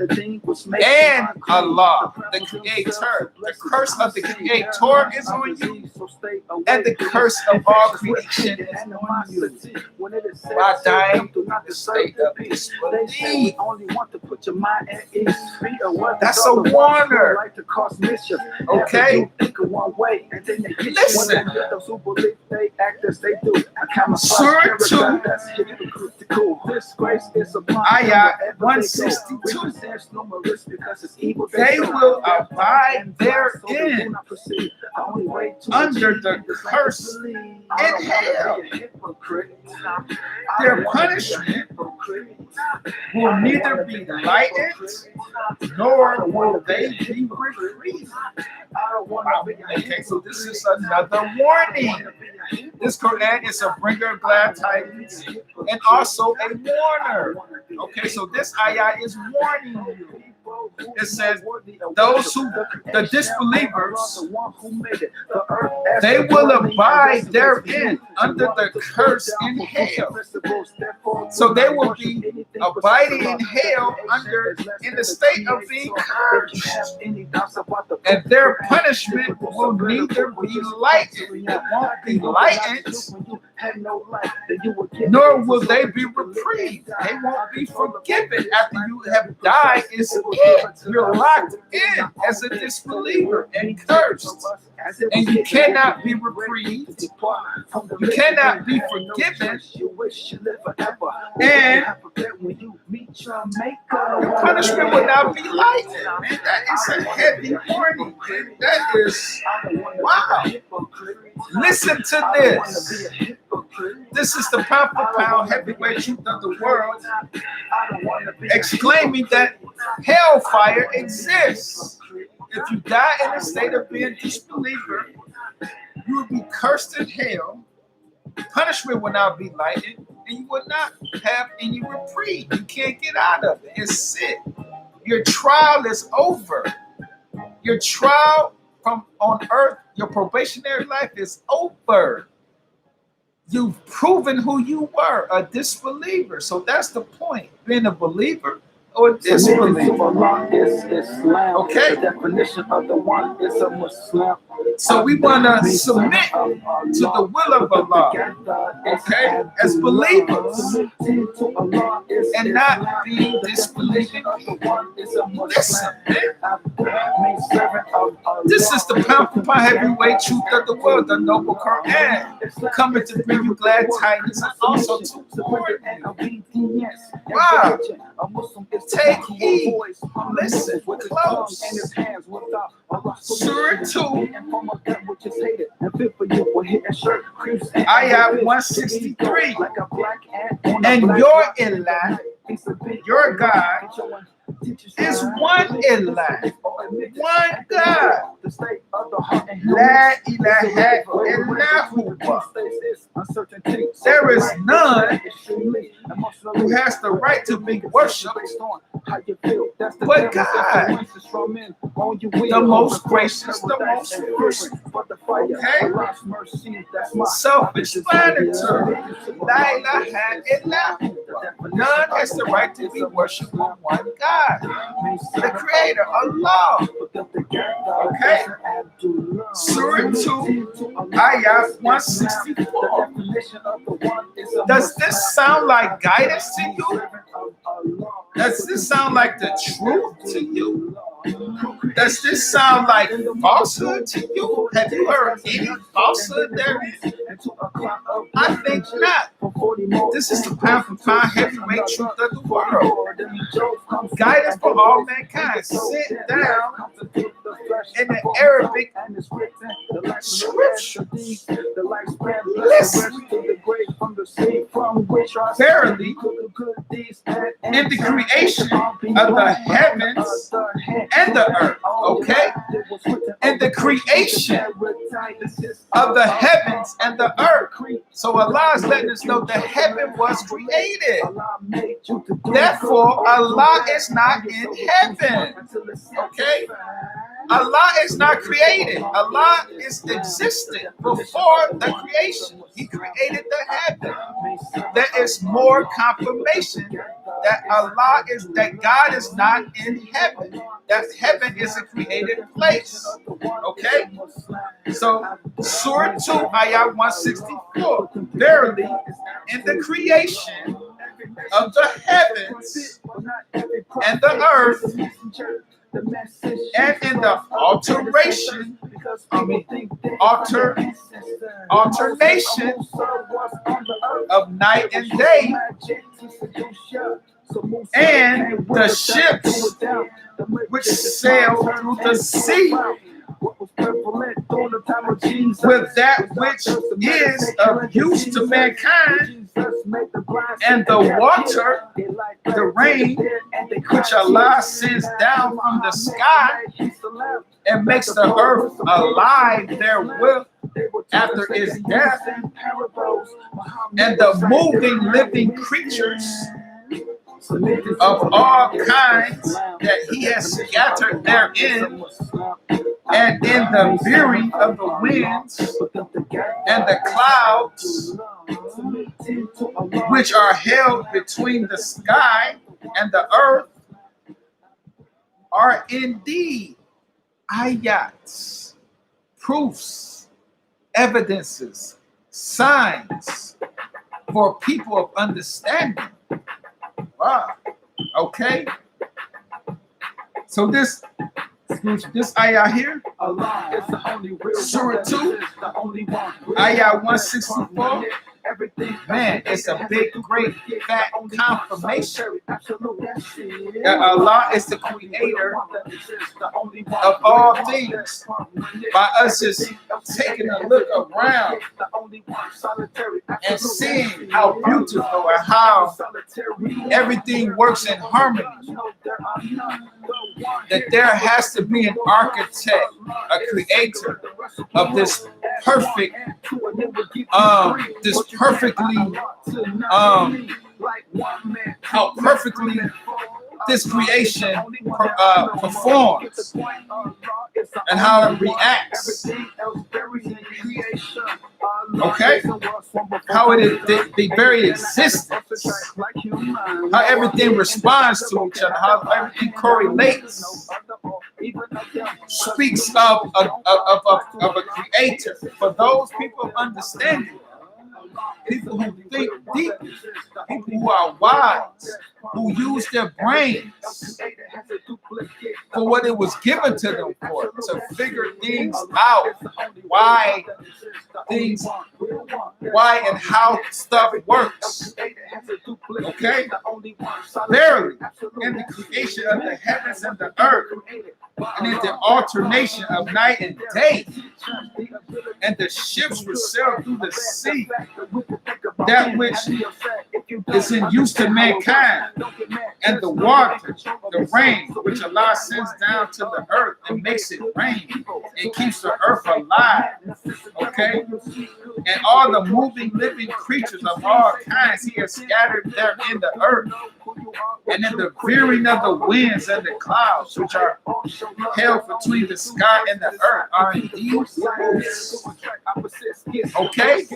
And Allah, the Creator, the curse of the Creator is on you. And the curse of all creation is on you. By dying in the state of disbelief. That's a warner. Okay? Listen. Surah 2, mystical. This grace is a Ayat 162. They will abide therein under the curse in hell. Their punishment will neither be lightened nor will they be reprieved. Okay, so this is another warning. This Quran is a bringer of glad tidings and also a warner. Okay, so this ayah is warning you. It says those who, the disbelievers, they will abide therein under the curse in hell. So they will be abiding in hell in the state of being cursed. And their punishment will neither be lightened, it won't be lightened, nor will they be reprieved. They won't be forgiven after you have died. It's it. You're locked in as a disbeliever and cursed. And you cannot be reprieved. You cannot be forgiven. And punishment will not be lightened. Man, that is a heavy warning. Man. That is, wow. Listen to this. This is the pound for pound heavyweight truth of the world, exclaiming that hellfire exists. If you die in a state of being a disbeliever, you will be cursed in hell. Punishment will not be lightened, and you will not have any reprieve. You can't get out of it. It's it. Your trial is over. Your trial from on earth, your probationary life is over. You've proven who you were, a disbeliever. So that's the point. Being a believer or a disbeliever. Okay. The definition of the one is a Muslim. So we want to submit to the will of Allah, okay, as believers, and not be disbelieving people. Listen, man. This is the pound for pound heavyweight truth of the world, the noble Quran, coming to bring you glad tidings and also to warn you. Wow. Take heed. Listen close. Surah 2. Ayat 163. And your Ilah, your God, is one Ilah, one God. La ilaha illallah. There is none who has the right to be worshipped but God, the most gracious, the most merciful. Okay? Self-explanatory. La ilaha illallah. None has the right to be worshipped but one God, the Creator, Allah. Okay? Surah 2, Ayat 164. Does this sound like guidance to you? Does this sound like the truth to you? Does this sound like falsehood to you? Have you heard any falsehood there? I think not. This is the pound for pound heavyweight truth of the world. Guidance for all mankind. Sit down in the Arabic scriptures. Listen. Verily, in the creation of the heavens and the earth, okay? In the creation of the heavens and the earth. So Allah is letting us know that heaven was created. Therefore, Allah is not in heaven. Okay? Allah is not created. Allah is existent before the creation. He created the heaven. There is more confirmation that that God is not in heaven. That heaven is a created place. Okay? So Surah 2, Ayah 164. Verily, in the creation of the heavens and the earth, and in the alternation of night and day, and the ships which sail through the sea with that which is of use to mankind, and the water, the rain, which Allah sends down from the sky and makes the earth alive therewith after its death, and the moving living creatures of all kinds that he has scattered therein, and in the veering of the winds and the clouds which are held between the sky and the earth, are indeed ayats, proofs, evidences, signs for people of understanding. Wow. Okay. So this ayah here, Surah 2, ayah 164. Man, it's a big, great, fat confirmation that Allah is the creator of all things. By us just taking a look around and seeing how beautiful and how everything works in harmony, that there has to be an architect, a creator of this perfect, how perfectly this creation performs and how it reacts. Okay? How it is, the very existence, how everything responds to each other, how everything correlates, speaks of a creator. For those people of understanding, people who think deep, people who are wise, who use their brains for what it was given to them for, to figure things out, why and how stuff works. Okay? Verily, in the creation of the heavens and the earth, and in the alternation of night and day, and the ships which sail through the sea, that which is in use to mankind, and the water, the rain, which Allah sends down to the earth and makes it rain and keeps the earth alive. Okay? And all the moving living creatures of all kinds he has scattered there in the earth, and in the veering of the winds and the clouds which are held between the sky and the earth, are indeed proofs. Okay?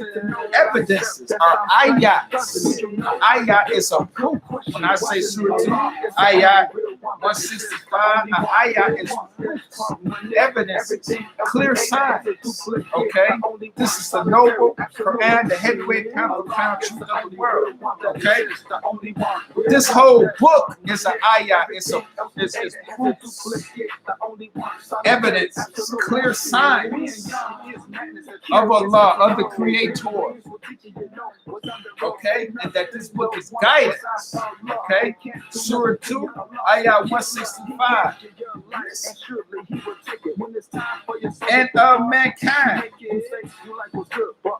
Evidences are ayats. Ayat is a proof. When I say Surah 2, ayat 165, an ayat is proofs, evidences, clear signs. Okay? This is the noble Quran, the heavyweight pound truth of the world. Okay? This whole book is an ayat. It's proofs, evidence, clear signs of Allah, of the Creator. Okay? And that this book is guidance. Okay? Surah 2, ayah 165. And of mankind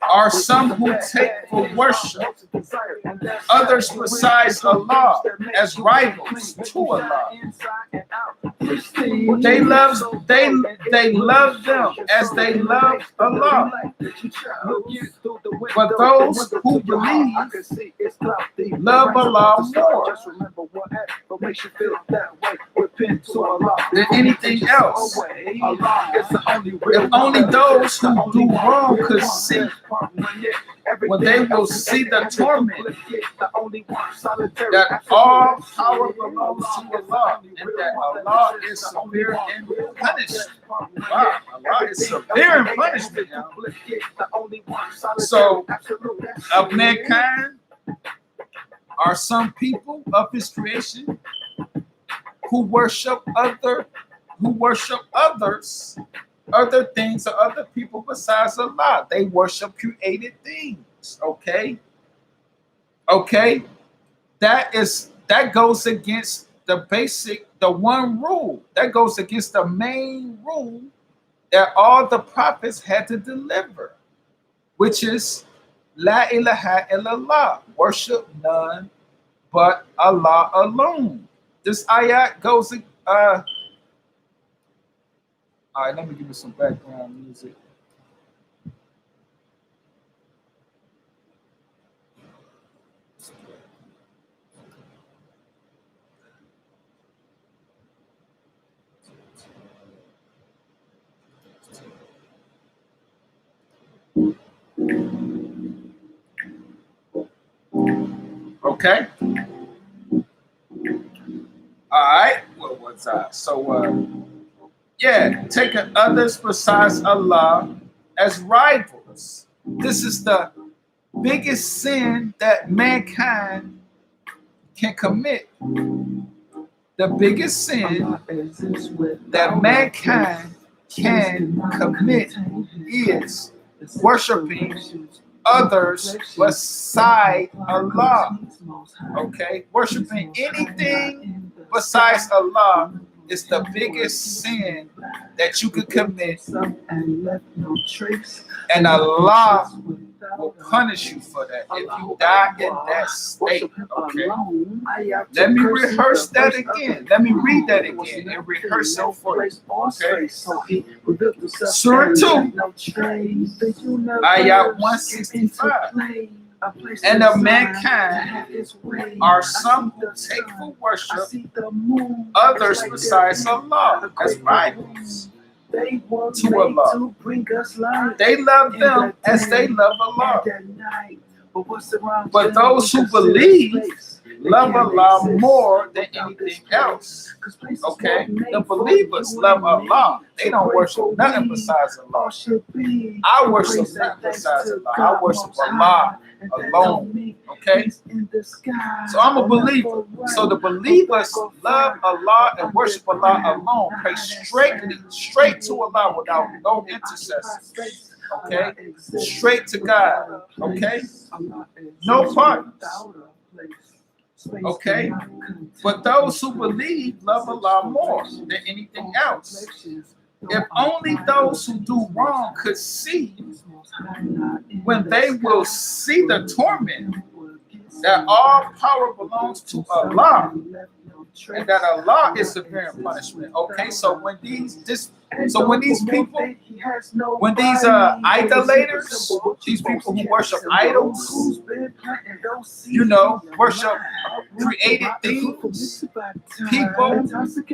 are some who take for worship others besides Allah as rivals to Allah. They love them as they love Allah. But those who believe love Allah more than anything else. If only those who do wrong could see, when they will see the torment, that all power belongs to Allah, and that Allah is severe in punishment. Wow, Allah is severe in punishment. So, of mankind are some people of His creation who worship others, other things or other people besides Allah. They worship created things. Okay? Okay? that goes against the one rule. That goes against the main rule that all the prophets had to deliver, which is La ilaha illallah, worship none but Allah alone. This ayat goes, all right, let me give you some background music. Okay. All right. What was I? So, yeah, taking others besides Allah as rivals. This is the biggest sin that mankind can commit. The biggest sin that mankind can commit is worshiping others beside Allah. Okay, worshiping anything besides Allah is the biggest sin that you could commit, and Allah will punish you for that if you die in that state. Okay, let me rehearse that again. Let me read that again and rehearse it for you. Okay, Surah 2, ayat 165. And of mankind are some who take for worship others besides Allah as rivals to Allah. They love them as they love Allah. But those who believe love Allah more than anything else. Okay? The believers love Allah. They don't worship nothing besides Allah. I worship nothing besides Allah. I worship Allah alone. Okay? So I'm a believer. So the believers love Allah and worship Allah alone. Pray straight to Allah without no intercessors. Okay? Straight to God. Okay? No partners. Okay? But those who believe love Allah more than anything else. If only those who do wrong could see, when they will see the torment, that all power belongs to Allah, and that Allah is severe in punishment. Okay, so when these people, when these idolaters, these people who worship idols, worship created things, people,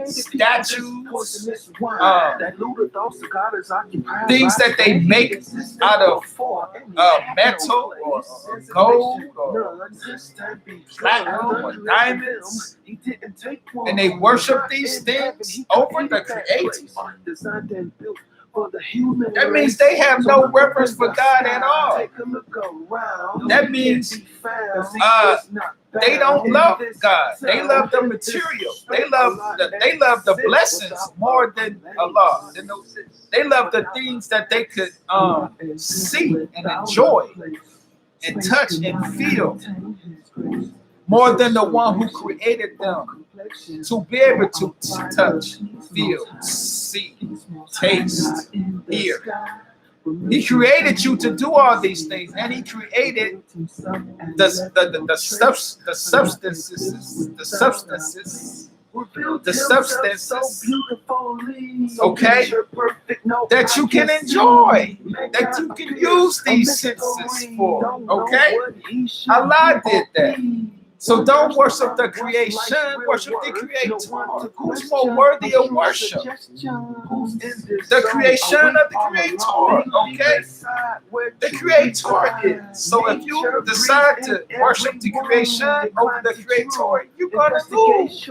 statues, things that they make out of metal or gold or platinum or diamonds, and they worship these things over the Creator. That means they have no reverence for God at all. That means they don't love God. They love the material. They love the blessings more than Allah. They love the things that they could see and enjoy and touch and feel more than the one who created them to be able to touch, feel, see, taste, hear. He created you to do all these things, and He created the substances, okay, that you can enjoy, that you can use these senses for, okay? Allah did that. So don't worship the creation, worship the Creator. Who's more worthy of worship? The creation of the Creator, okay? The Creator is. So if you decide to worship the creation over the Creator, you're going to lose.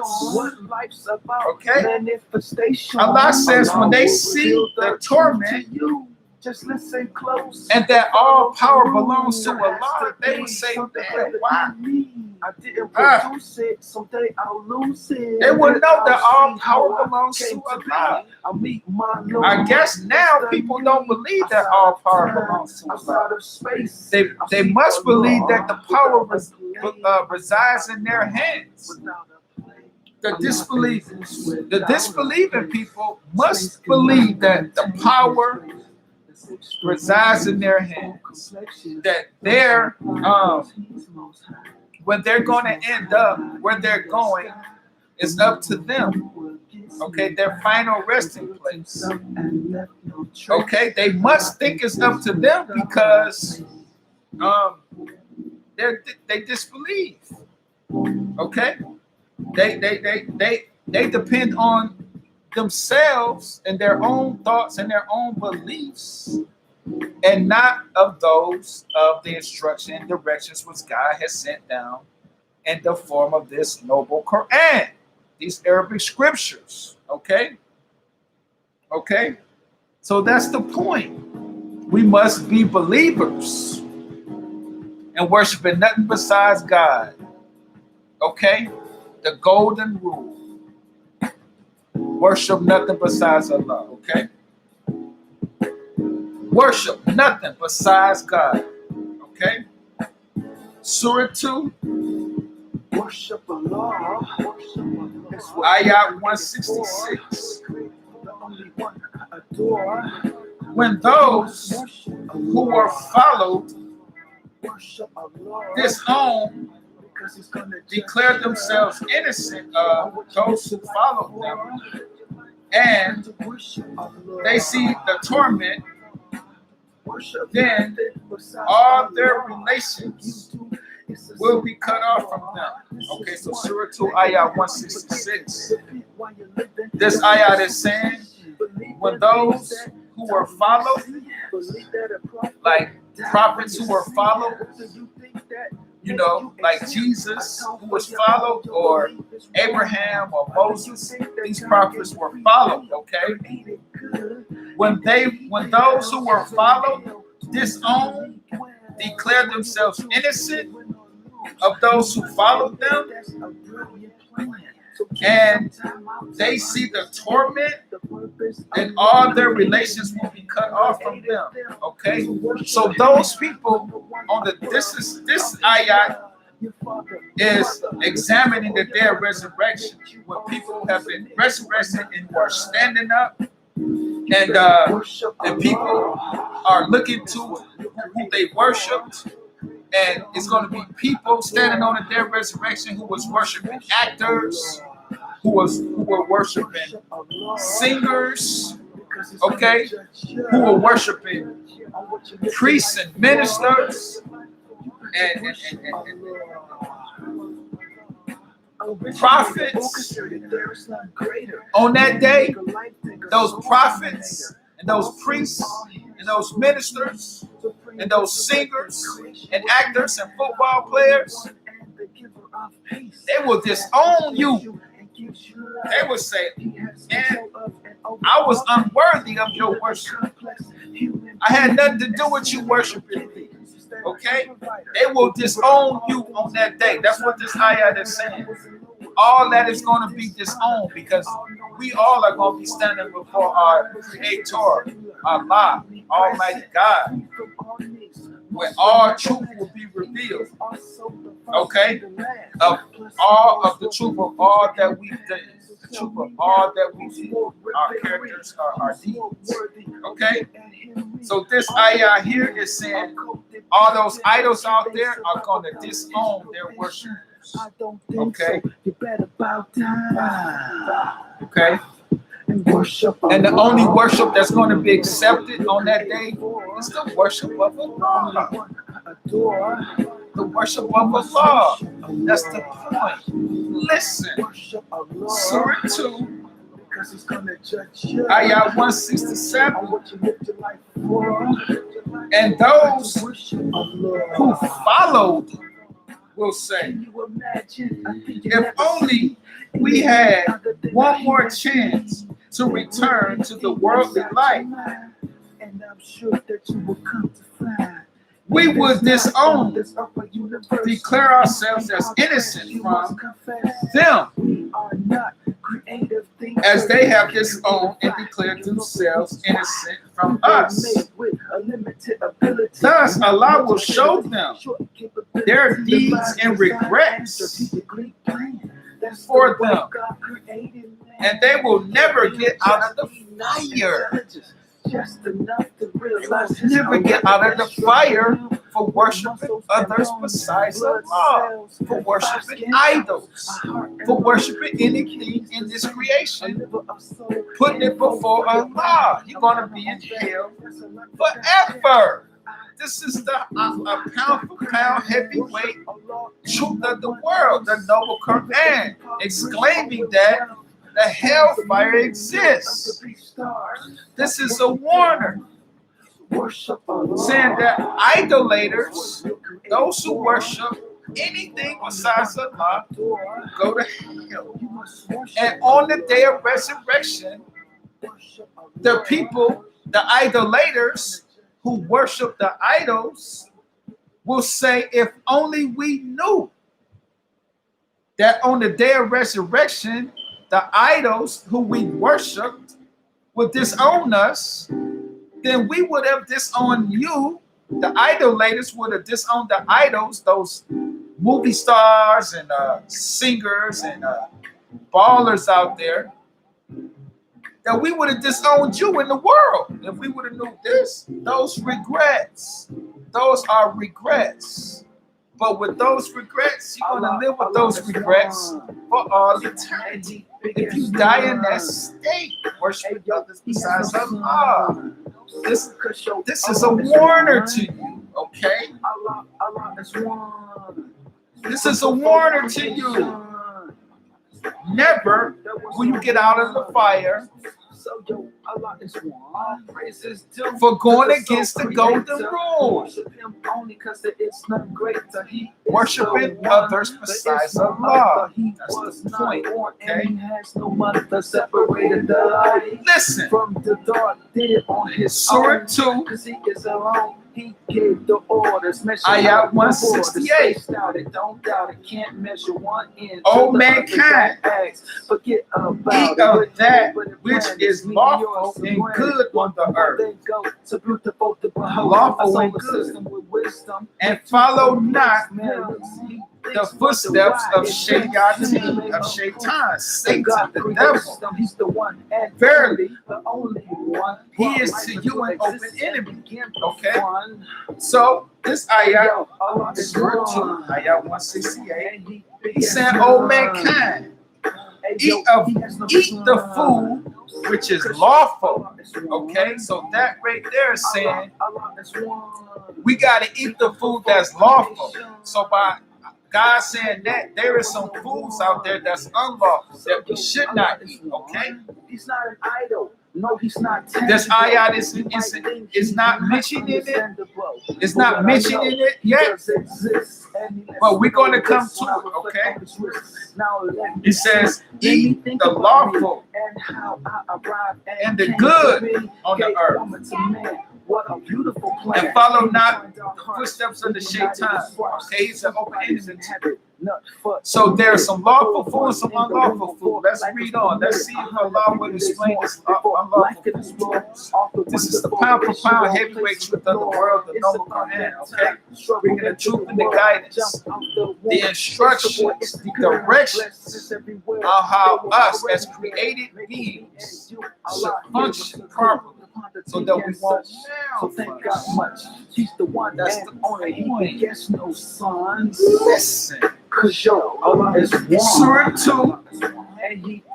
Okay? Allah says when they see the torment, just listen close, and that all power belongs to Allah, they will say, man, why? I didn't produce it, someday I'll lose it. They will know that all power belongs to Allah. I guess now people don't believe that all power belongs to Allah. They must believe that the power resides in their hands. The disbelieving people must believe that the power resides in their hands. That they're when they're going to end up where they're going is up to them. Okay, their final resting place. Okay, they must think it's up to them because they disbelieve. Okay, they depend on themselves and their own thoughts and their own beliefs, and not of those of the instruction and directions which God has sent down in the form of this noble Quran, these Arabic scriptures. Okay, so that's the point. We must be believers and worshiping nothing besides God. Okay, the golden rule. Worship nothing besides Allah, okay? Worship nothing besides God, okay? Surah 2, Worship Allah. ayat 166. When those who were followed disown, declare themselves innocent of those who followed them, and they see the torment, then all their relations will be cut off from them. Okay, so Surah 2, ayat 166. This ayat is saying, when those who were followed, like prophets who were followed, you know, like Jesus who was followed, or Abraham or Moses, these prophets were followed, okay? When those who were followed disown, declare themselves innocent of those who followed them, and they see the torment, and all their relations will be cut off from them. Okay, so those people on this ayat is examining the day of resurrection, when people have been resurrected and are standing up, and people are looking to who they worshipped. And it's going to be people standing on the day of resurrection who was worshiping actors, who were worshiping singers, okay, who were worshiping priests and ministers, and prophets. On that day, those prophets and those priests and those ministers and those singers and actors and football players, they will disown you. They will say, and I was unworthy of your worship. I had nothing to do with you worshiping me. Okay? They will disown you on that day. That's what this ayat is saying. All that is going to be disowned, because we all are going to be standing before our Creator, Allah, Almighty God, where all truth will be revealed. Okay? Of all of the truth of all that we've done. The truth of all that we did. Our characters, our deeds. Okay? So this ayah here is saying all those idols out there are going to disown their worship. Okay. Okay. And the only worship that's going to be accepted on that day is the worship of Allah. The worship of Allah. That's the point. Listen. Surah 2, ayat 167. And those who followed will say, if only we had one more chance to return to the worldly life, we would disown declare ourselves as innocent from them, as they have disowned and declared themselves innocent from us. Thus, Allah will show them their deeds and regrets for them, and they will never get out of the fire. Never get out of the fire for worshiping others besides Allah, for worshiping idols, for worshiping anything in this creation, putting it before Allah. You're going to be in hell forever. This is the pound for pound heavyweight truth of the world, the noble Quran, exclaiming that the hellfire exists. This is a warner, saying that idolaters, those who worship anything besides Allah, go to hell. And on the day of resurrection, the people, the idolaters who worship the idols, will say, if only we knew that on the day of resurrection, the idols who we worshipped would disown us, then we would have disowned you. The idolaters would have disowned the idols, those movie stars and singers and ballers out there, that we would have disowned you in the world if we would have knew this. Those regrets, those are regrets. But with those regrets, you're going to live with those regrets for all eternity. If you die in that state, worshiping others besides Allah, this is a warner to you, okay? This is a warner to you. Never will you get out of the fire for going against the golden rule, worshiping others besides Allah. That's the point, okay? Listen, Surah 2, he gave the orders. Ayat 168. Don't doubt it. Can't measure one inch. O mankind, eat of that which is lawful and good on the earth. Lawful and good. And follow not the footsteps of Shaitan, Satan, the devil. He's the one, and verily, the only one. He is to you an open enemy. Okay? So, this ayat is virtue, ayat 168. He said, O mankind, eat the food which is lawful. Okay? So, that right there is saying we got to eat the food that's lawful. So, by God saying that there is some foods out there that's unlawful that we should not eat, okay? He's not an idol. No, he's not. This ayat is not mentioned in it. It's not mentioned in it yet. But we're going to come to it, okay? It says, eat the lawful and the good on the earth. What a beautiful plan. And follow not the footsteps of the Shaitan. Okay, he's an open enemy. So there's some lawful food and some unlawful food. Let's read on. Let's see if Allah will explain this unlawful food. This is the pound for pound heavyweight truth of the world, the noble Quran. Okay, bringing the truth and the guidance, the instructions, the directions on how us as created beings should function properly. So that we won't thank God much. He's the one that's the only he gets no sons. Listen, cause yo, Allah is one. Surah 2,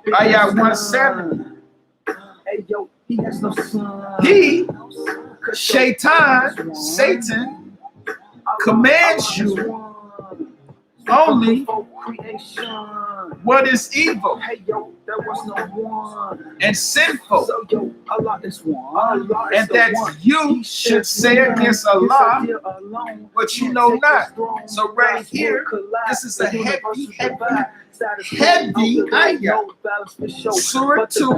ayat 170. Hey yo, he has no sons. He, Shaitan, Satan, commands you only what is evil and sinful, and that you should say against Allah what you know not. So right here, this is a heavy ayah. Surah 2,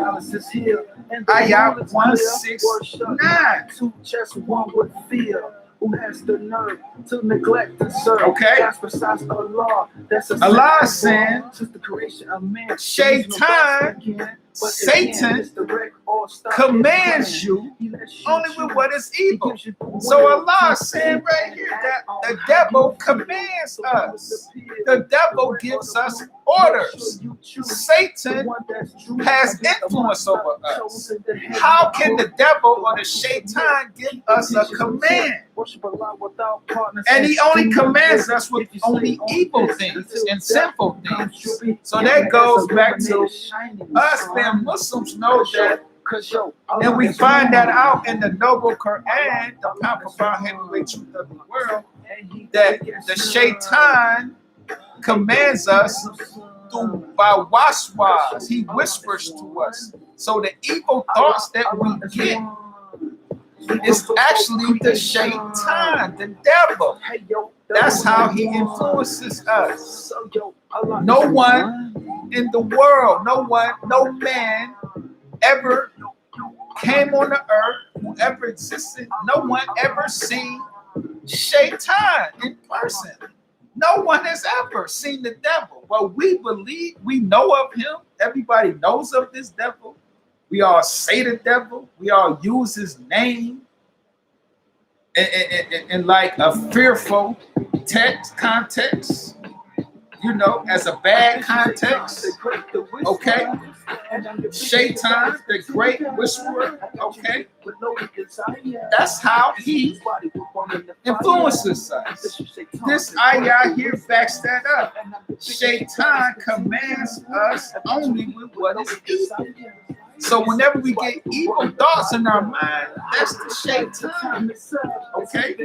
ayah 169. who has the nerve to neglect and serve. Okay. That's besides Allah. That's Allah is saying, since the creation of man. Shaitan, Satan commands you only with what is evil. So Allah is saying right here that the devil commands us. The devil gives us orders. Satan has influence over us. How can the devil or the shaitan give us a command? And he only commands us with only evil things and sinful things. So that goes back to us being Muslims know that, and we find that out in the Noble Quran, the powerful heavyweight truth of the world, that the shaitan commands us through by waswas. He whispers to us. So the evil thoughts that we get is actually the shaitan, the devil. That's how he influences us. No one in the world, no man ever came on the earth, who ever existed, no one ever seen shaitan in person. No one has ever seen the devil. Well, we believe, we know of him. Everybody knows of this devil. We all say the devil. We all use his name in like a fearful context, you know, as a bad context. Okay. Shaitan, the great whisperer. Okay. That's how he influences us. This ayah here backs that up. Shaitan commands us only with what is evil. So whenever we get evil thoughts in our mind, that's the shaitan. Okay?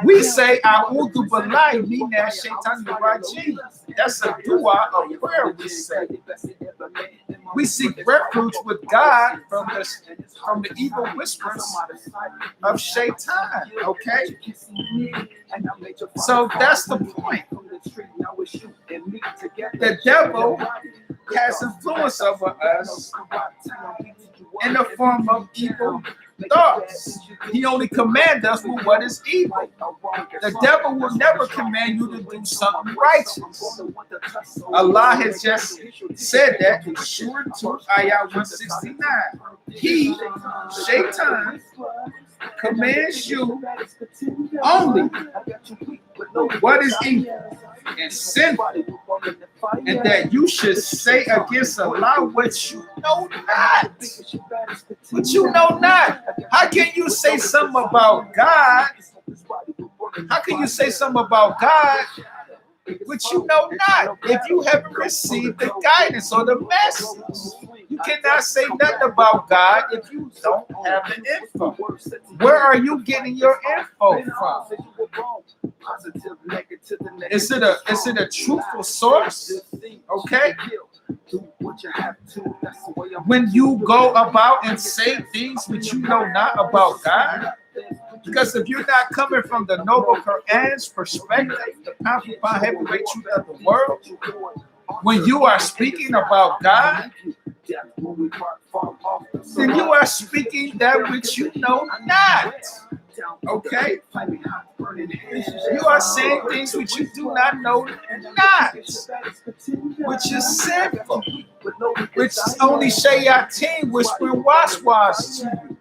We say, A'udhu billahi minash shaitanir rajim. That's a dua, a prayer we say. We seek refuge with God from the evil whispers of shaitan. Okay? So that's the point. The devil has influence over us in the form of evil thoughts. He only commands us with what is evil. The devil will never command you to do something righteous. Allah has just said that in Surah 2, ayat 169. He, shaitan, commands you only what is evil and sinful, and that you should say against Allah what you know not. What you know not. How can you say something about God? How can you say something about God which you know not if you haven't received the guidance or the message? You cannot say nothing about God if you don't have the info. Where are you getting your info from? Is it a truthful source? Okay. When you go about and say things which you know not about God, because if you're not coming from the Noble Quran's perspective, the powerful heavyweight truth of the world, when you are speaking about God, then you are speaking that which you know not. Okay? You are saying things which you do not know not, which is sinful, which is only shayateen whispering waswas to you.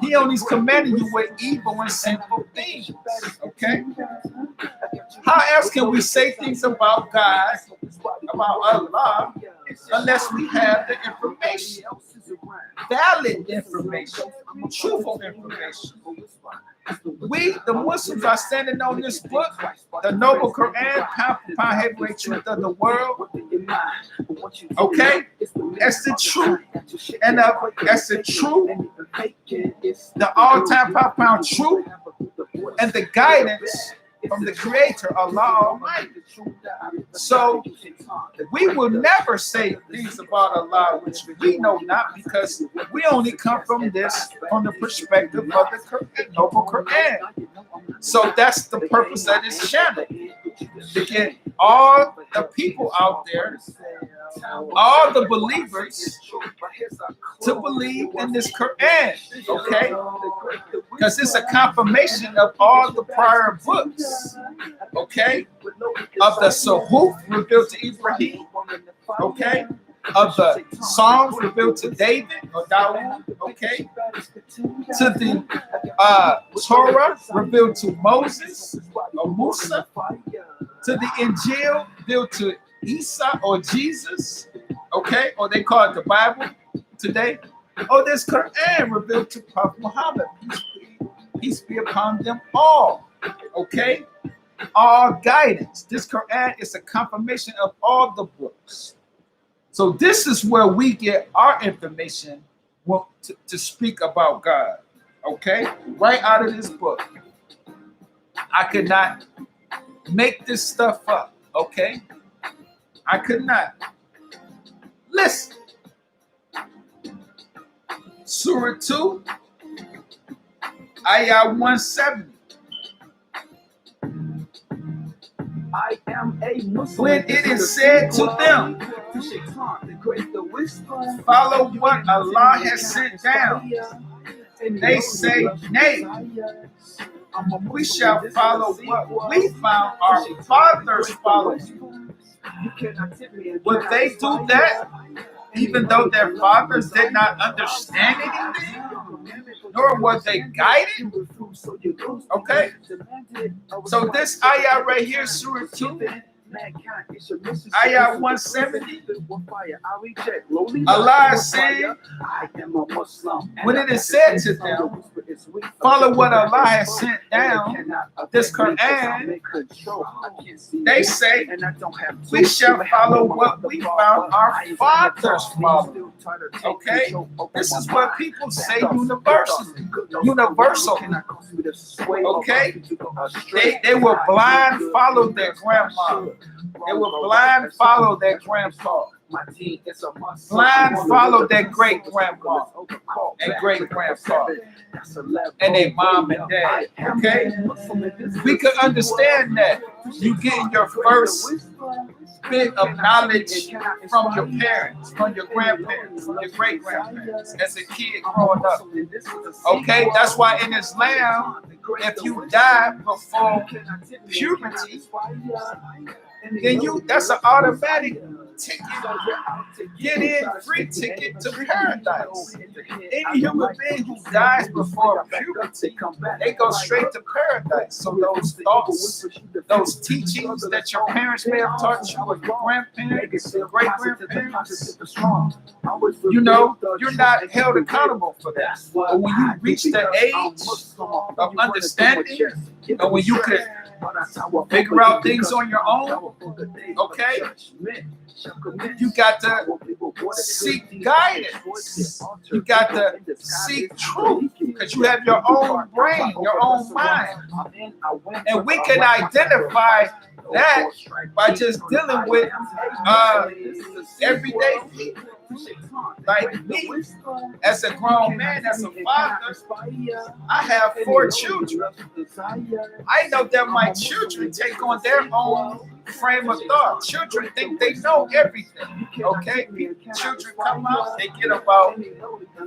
He only is commanding you with evil and sinful things. Okay? How else can we say things about God, about Allah, unless we have the information? Valid information, truthful information. We, the Muslims, are standing on this book, the Noble Quran, pound heavyweight truth of the world. Okay? That's the truth. And that's the truth, the all-time pound truth, and the guidance from the Creator, Allah Almighty. So we will never say things about Allah which we know not, because we only come from the perspective of the Noble Quran. So that's the purpose of this channel, to get all the people out there all the believers to believe in this Quran, okay? Because it's a confirmation of all the prior books, okay? Of the Suhuf revealed to Ibrahim, okay? Of the Psalms revealed to David or Dawah, okay? To the Torah revealed to Moses or Musa, to the Injil revealed to Isa or Jesus, okay? Or they call it the Bible today. Or this Quran revealed to Prophet Muhammad, peace be upon them all, okay? All guidance. This Quran is a confirmation of all the books. So this is where we get our information to speak about God, okay? Right out of this book. I could not make this stuff up, okay? I could not. Listen. Surah 2, ayat 170. I am a Muslim. When it is said to them, follow what Allah has sent down, they say, nay, we shall follow what we found our fathers following. Would they do that even though their fathers did not understand anything, nor were they guided? Okay, so this ayah right here, Surah 2, ayah 170, Allah is saying, when it is said to them, follow what Allah has sent down, this Quran, they say, we shall follow what we found our fathers followed. Okay, this is what people say universally. Okay, they will blind follow their grandma. They will blind follow their grandpa. Blind follow their great grandma and great grandpa and their mom and dad. Okay, we could understand that you getting your first bit of knowledge from your parents, from your grandparents, from your great grandparents as a kid growing up. Okay, that's why in Islam, if you die before puberty, then that's an automatic ticket, get in, free ticket to paradise. Any human being who dies before puberty, they go straight to paradise. So those thoughts, those teachings that your parents may have taught you, or your grandparents, great grandparents, you know, you're not held accountable for that. But when you reach the age of understanding, and when you can figure out things on your own, okay, you got to seek guidance. You got to seek truth because you have your own brain, your own mind. And we can identify that by just dealing with everyday people. Like me, as a grown man, as a father, I have 4 children. I know that my children take on their own frame of thought. Children think they know everything. Okay, children come out, they get about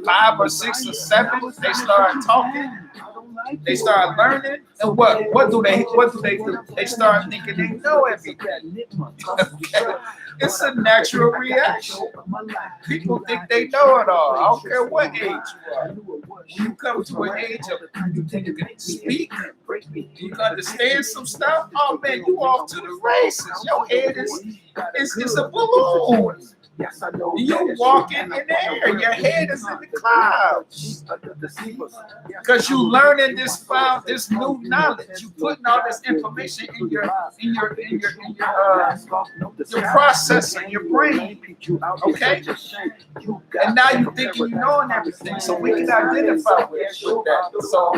5 or 6 or 7. They start talking. They start learning, and what do they do? They start thinking they know everything. Okay? It's a natural reaction. People think they know it all. I don't care what age you are. When you come to an age of you think you can speak, you can understand some stuff. Oh man, you off to the races. Your head is a balloon. You walking in the air, your head is in the clouds. Because you learning this new knowledge. You putting all this information in your processor, your brain. Okay? And now you thinking you knowing everything. So we can identify with that. So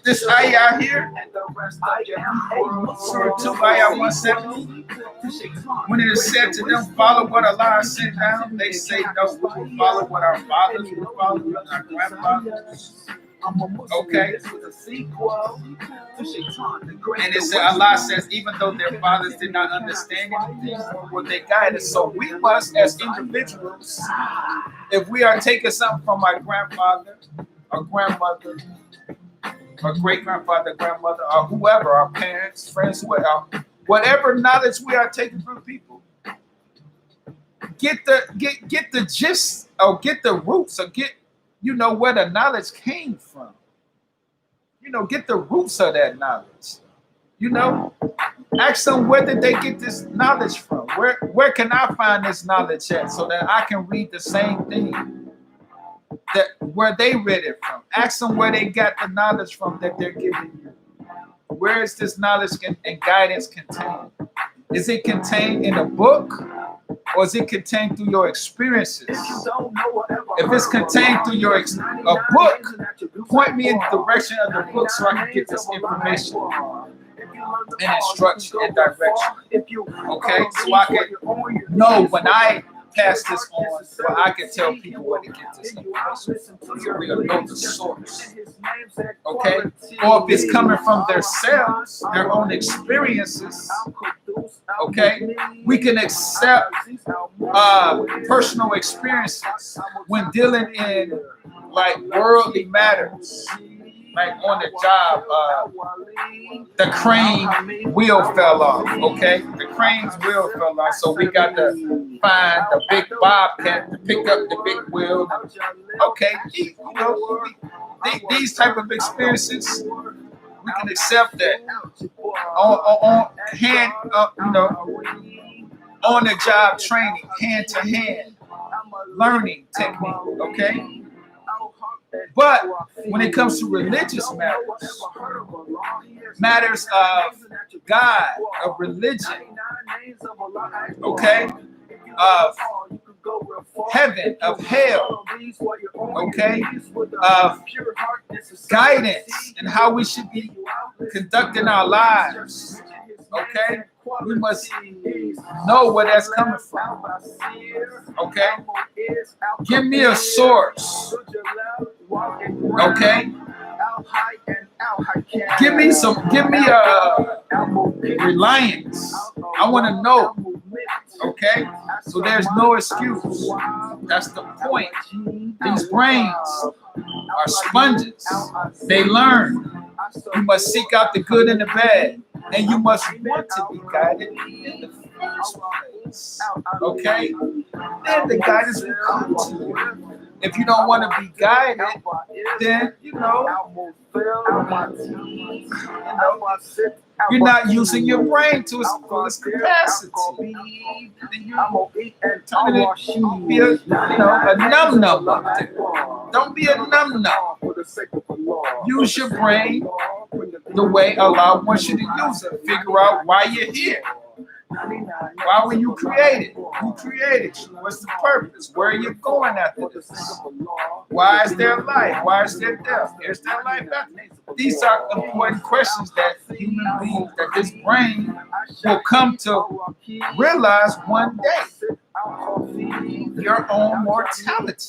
this ayah here, Surah 2, ayah 170, when it is said to them, follow what Allah sent down, they say, no, we will follow what our fathers will follow, and our grandfathers. Okay. And it said, Allah says, even though their fathers did not understand anything, what they guided. So we must, as individuals, if we are taking something from our grandfather, our grandmother, our great grandfather, grandmother, or whoever, our parents, friends, whatever knowledge we are taking from people, get the gist, or get the roots, or get, where the knowledge came from. Get the roots of that knowledge. Ask them, where did they get this knowledge from? Where can I find this knowledge at, so that I can read the same thing that where they read it from. Ask them where they got the knowledge from that they're giving you. Where is this knowledge and guidance contained? Is it contained in a book, or is it contained through your experiences? If it's contained through a book, point me in the direction of the book so I can get this information and instruction and direction. Okay, so I can know when I pass this on, where I can tell people where to get this information. So we'll know the source. Okay, or if it's coming from themselves, their own experiences. Okay, we can accept personal experiences when dealing in like worldly matters. Like on the job, the crane wheel fell off. Okay, the crane's wheel fell off, so we got to find the big bobcat to pick up the big wheel. Okay, these type of experiences, we can accept that on hand, on the job training, hand to hand learning technique. Okay. But when it comes to religious matters of God, of religion, okay, of heaven, of hell, okay, of guidance and how we should be conducting our lives, okay, we must know where that's coming from. Okay, give me a source. Okay, give me a reliance. I want to know. Okay, so there's no excuse. That's the point. These brains are sponges. They learn. You must seek out the good and the bad, and you must want to be guided in the first place. Okay, then the guidance will come to you. If you don't want to be guided, then you're not using your brain to its fullest capacity. Then you turn it to be a num-num up there. Don't be a num-num. Use your brain the way Allah wants you to use it. Figure out why you're here. Why were you created? Who created you? What's the purpose? Where are you going after this? Why is there life? Why is there death? Is there life after? These are important questions that human beings, that this brain will come to realize one day. Your own mortality.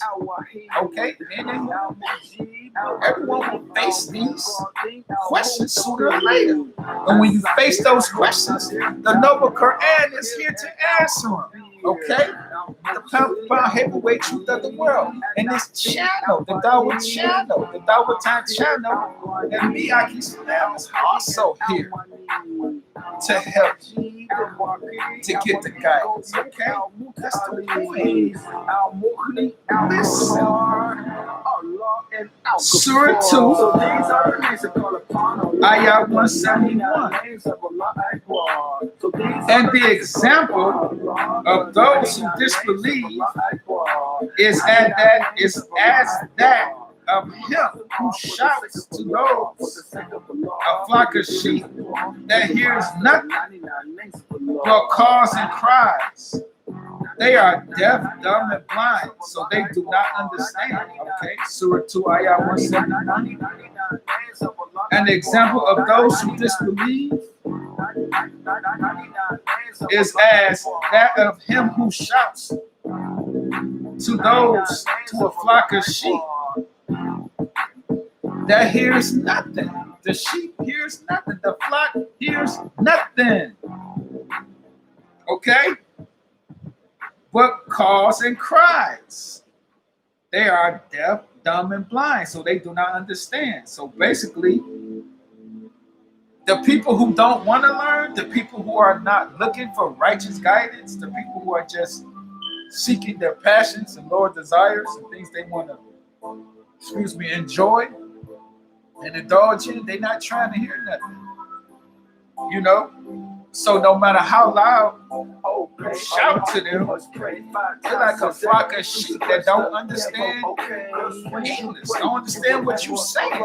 Okay? Everyone will face these questions sooner or later. And when you face those questions, the Noble Quran is here to answer them. Okay? The pound heavyweight truth of the world. And this channel, the Dawah channel, the Dawah Time channel, and me, Akhee Salam, is also here to help you to get the guidance. Okay? That's the point. Listen. Surah 2, ayat 171. And the example of those who disbelieve is as that of him who shouts to those, a flock of sheep that hears nothing but calls and cries. They are deaf, dumb, and blind, so they do not understand. Okay, Surah 2, ayat 171. An example of those who disbelieve is as that of him who shouts to a flock of sheep that hears nothing. The sheep hears nothing. The flock hears nothing. Okay? But calls and cries. They are deaf, dumb, and blind, so they do not understand. So basically, the people who don't want to learn, the people who are not looking for righteous guidance, the people who are just seeking their passions and lower desires and things they want to, enjoy and indulge in, they're not trying to hear nothing. You know? So no matter how loud you shout to them, they're like a flock of sheep that don't understand English, don't understand what you're saying.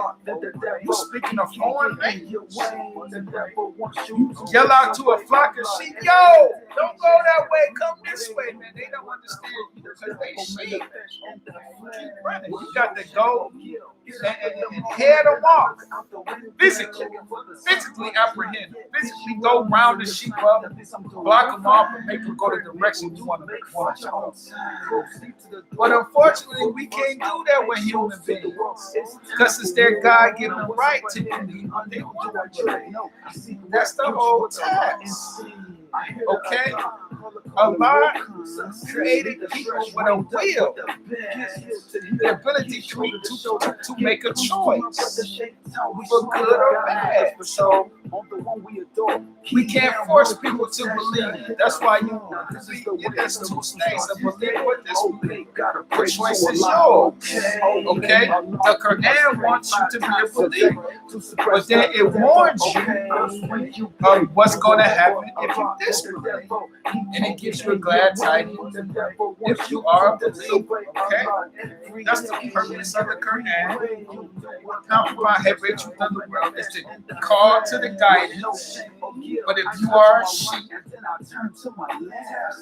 You're speaking a foreign language. You yell out to a flock of sheep, yo, don't go that way, come this way, man. They don't understand you because they sheep. Keep running. You got to go and head them off. Physically apprehend them. Physically go round the sheep up, block them off, and make them go the direction you want to go. But unfortunately, we can't do that with human beings because it's their God-given right to do what they want to do. That's the whole task. Okay? Allah created people with a will, the ability to make a choice for good or bad. So we can't force people to believe. That's why there's two states of belief with this belief. The choice is yours. Okay? The Quran wants you to be a believer, but then it warns you of what's going to happen if you disbelieve. And it gives you a glad tidings if you are a believer. Okay? That's the purpose of the Quran. Come from heaven to the world is to call to the guidance. But if you are a sheep,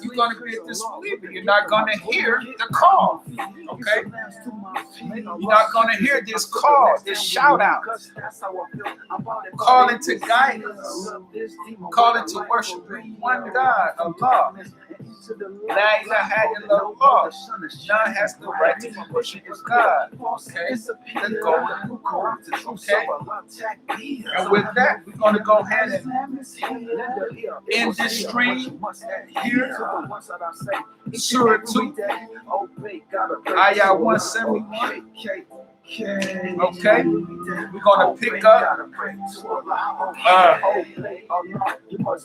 you're going to be a disbeliever. You're not going to hear the call. Okay? You're not going to hear this call, this shout out. Calling to guidance. Calling to worship one God, Allah. La ilaha illallah. None has the right to worship with God. Okay? The going. Okay? And with that, we're going to go ahead and end this stream here. Surah 2, ayat 171. Okay, we're gonna pick up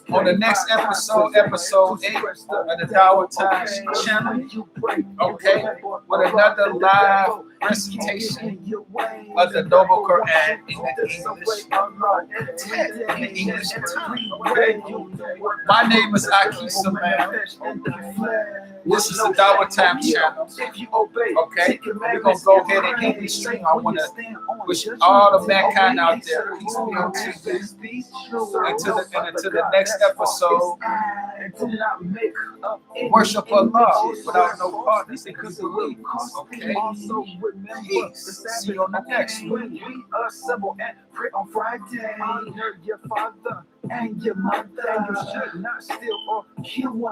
on the next episode, episode 8 of the Dawahalbums channel. Okay, with another live recitation of the Noble Quran in the English tongue. Okay, my name is Akhee Salam. This is the Dawahalbums channel. Okay, we're gonna go ahead and end this stream. I want to wish all the mankind out there peace be unto you. Until the next episode, worship Allah without no partners and believers. Okay, peace. See you on the next one. We assemble and pray on Friday. Honor your father and your mother. You should not steal or kill one.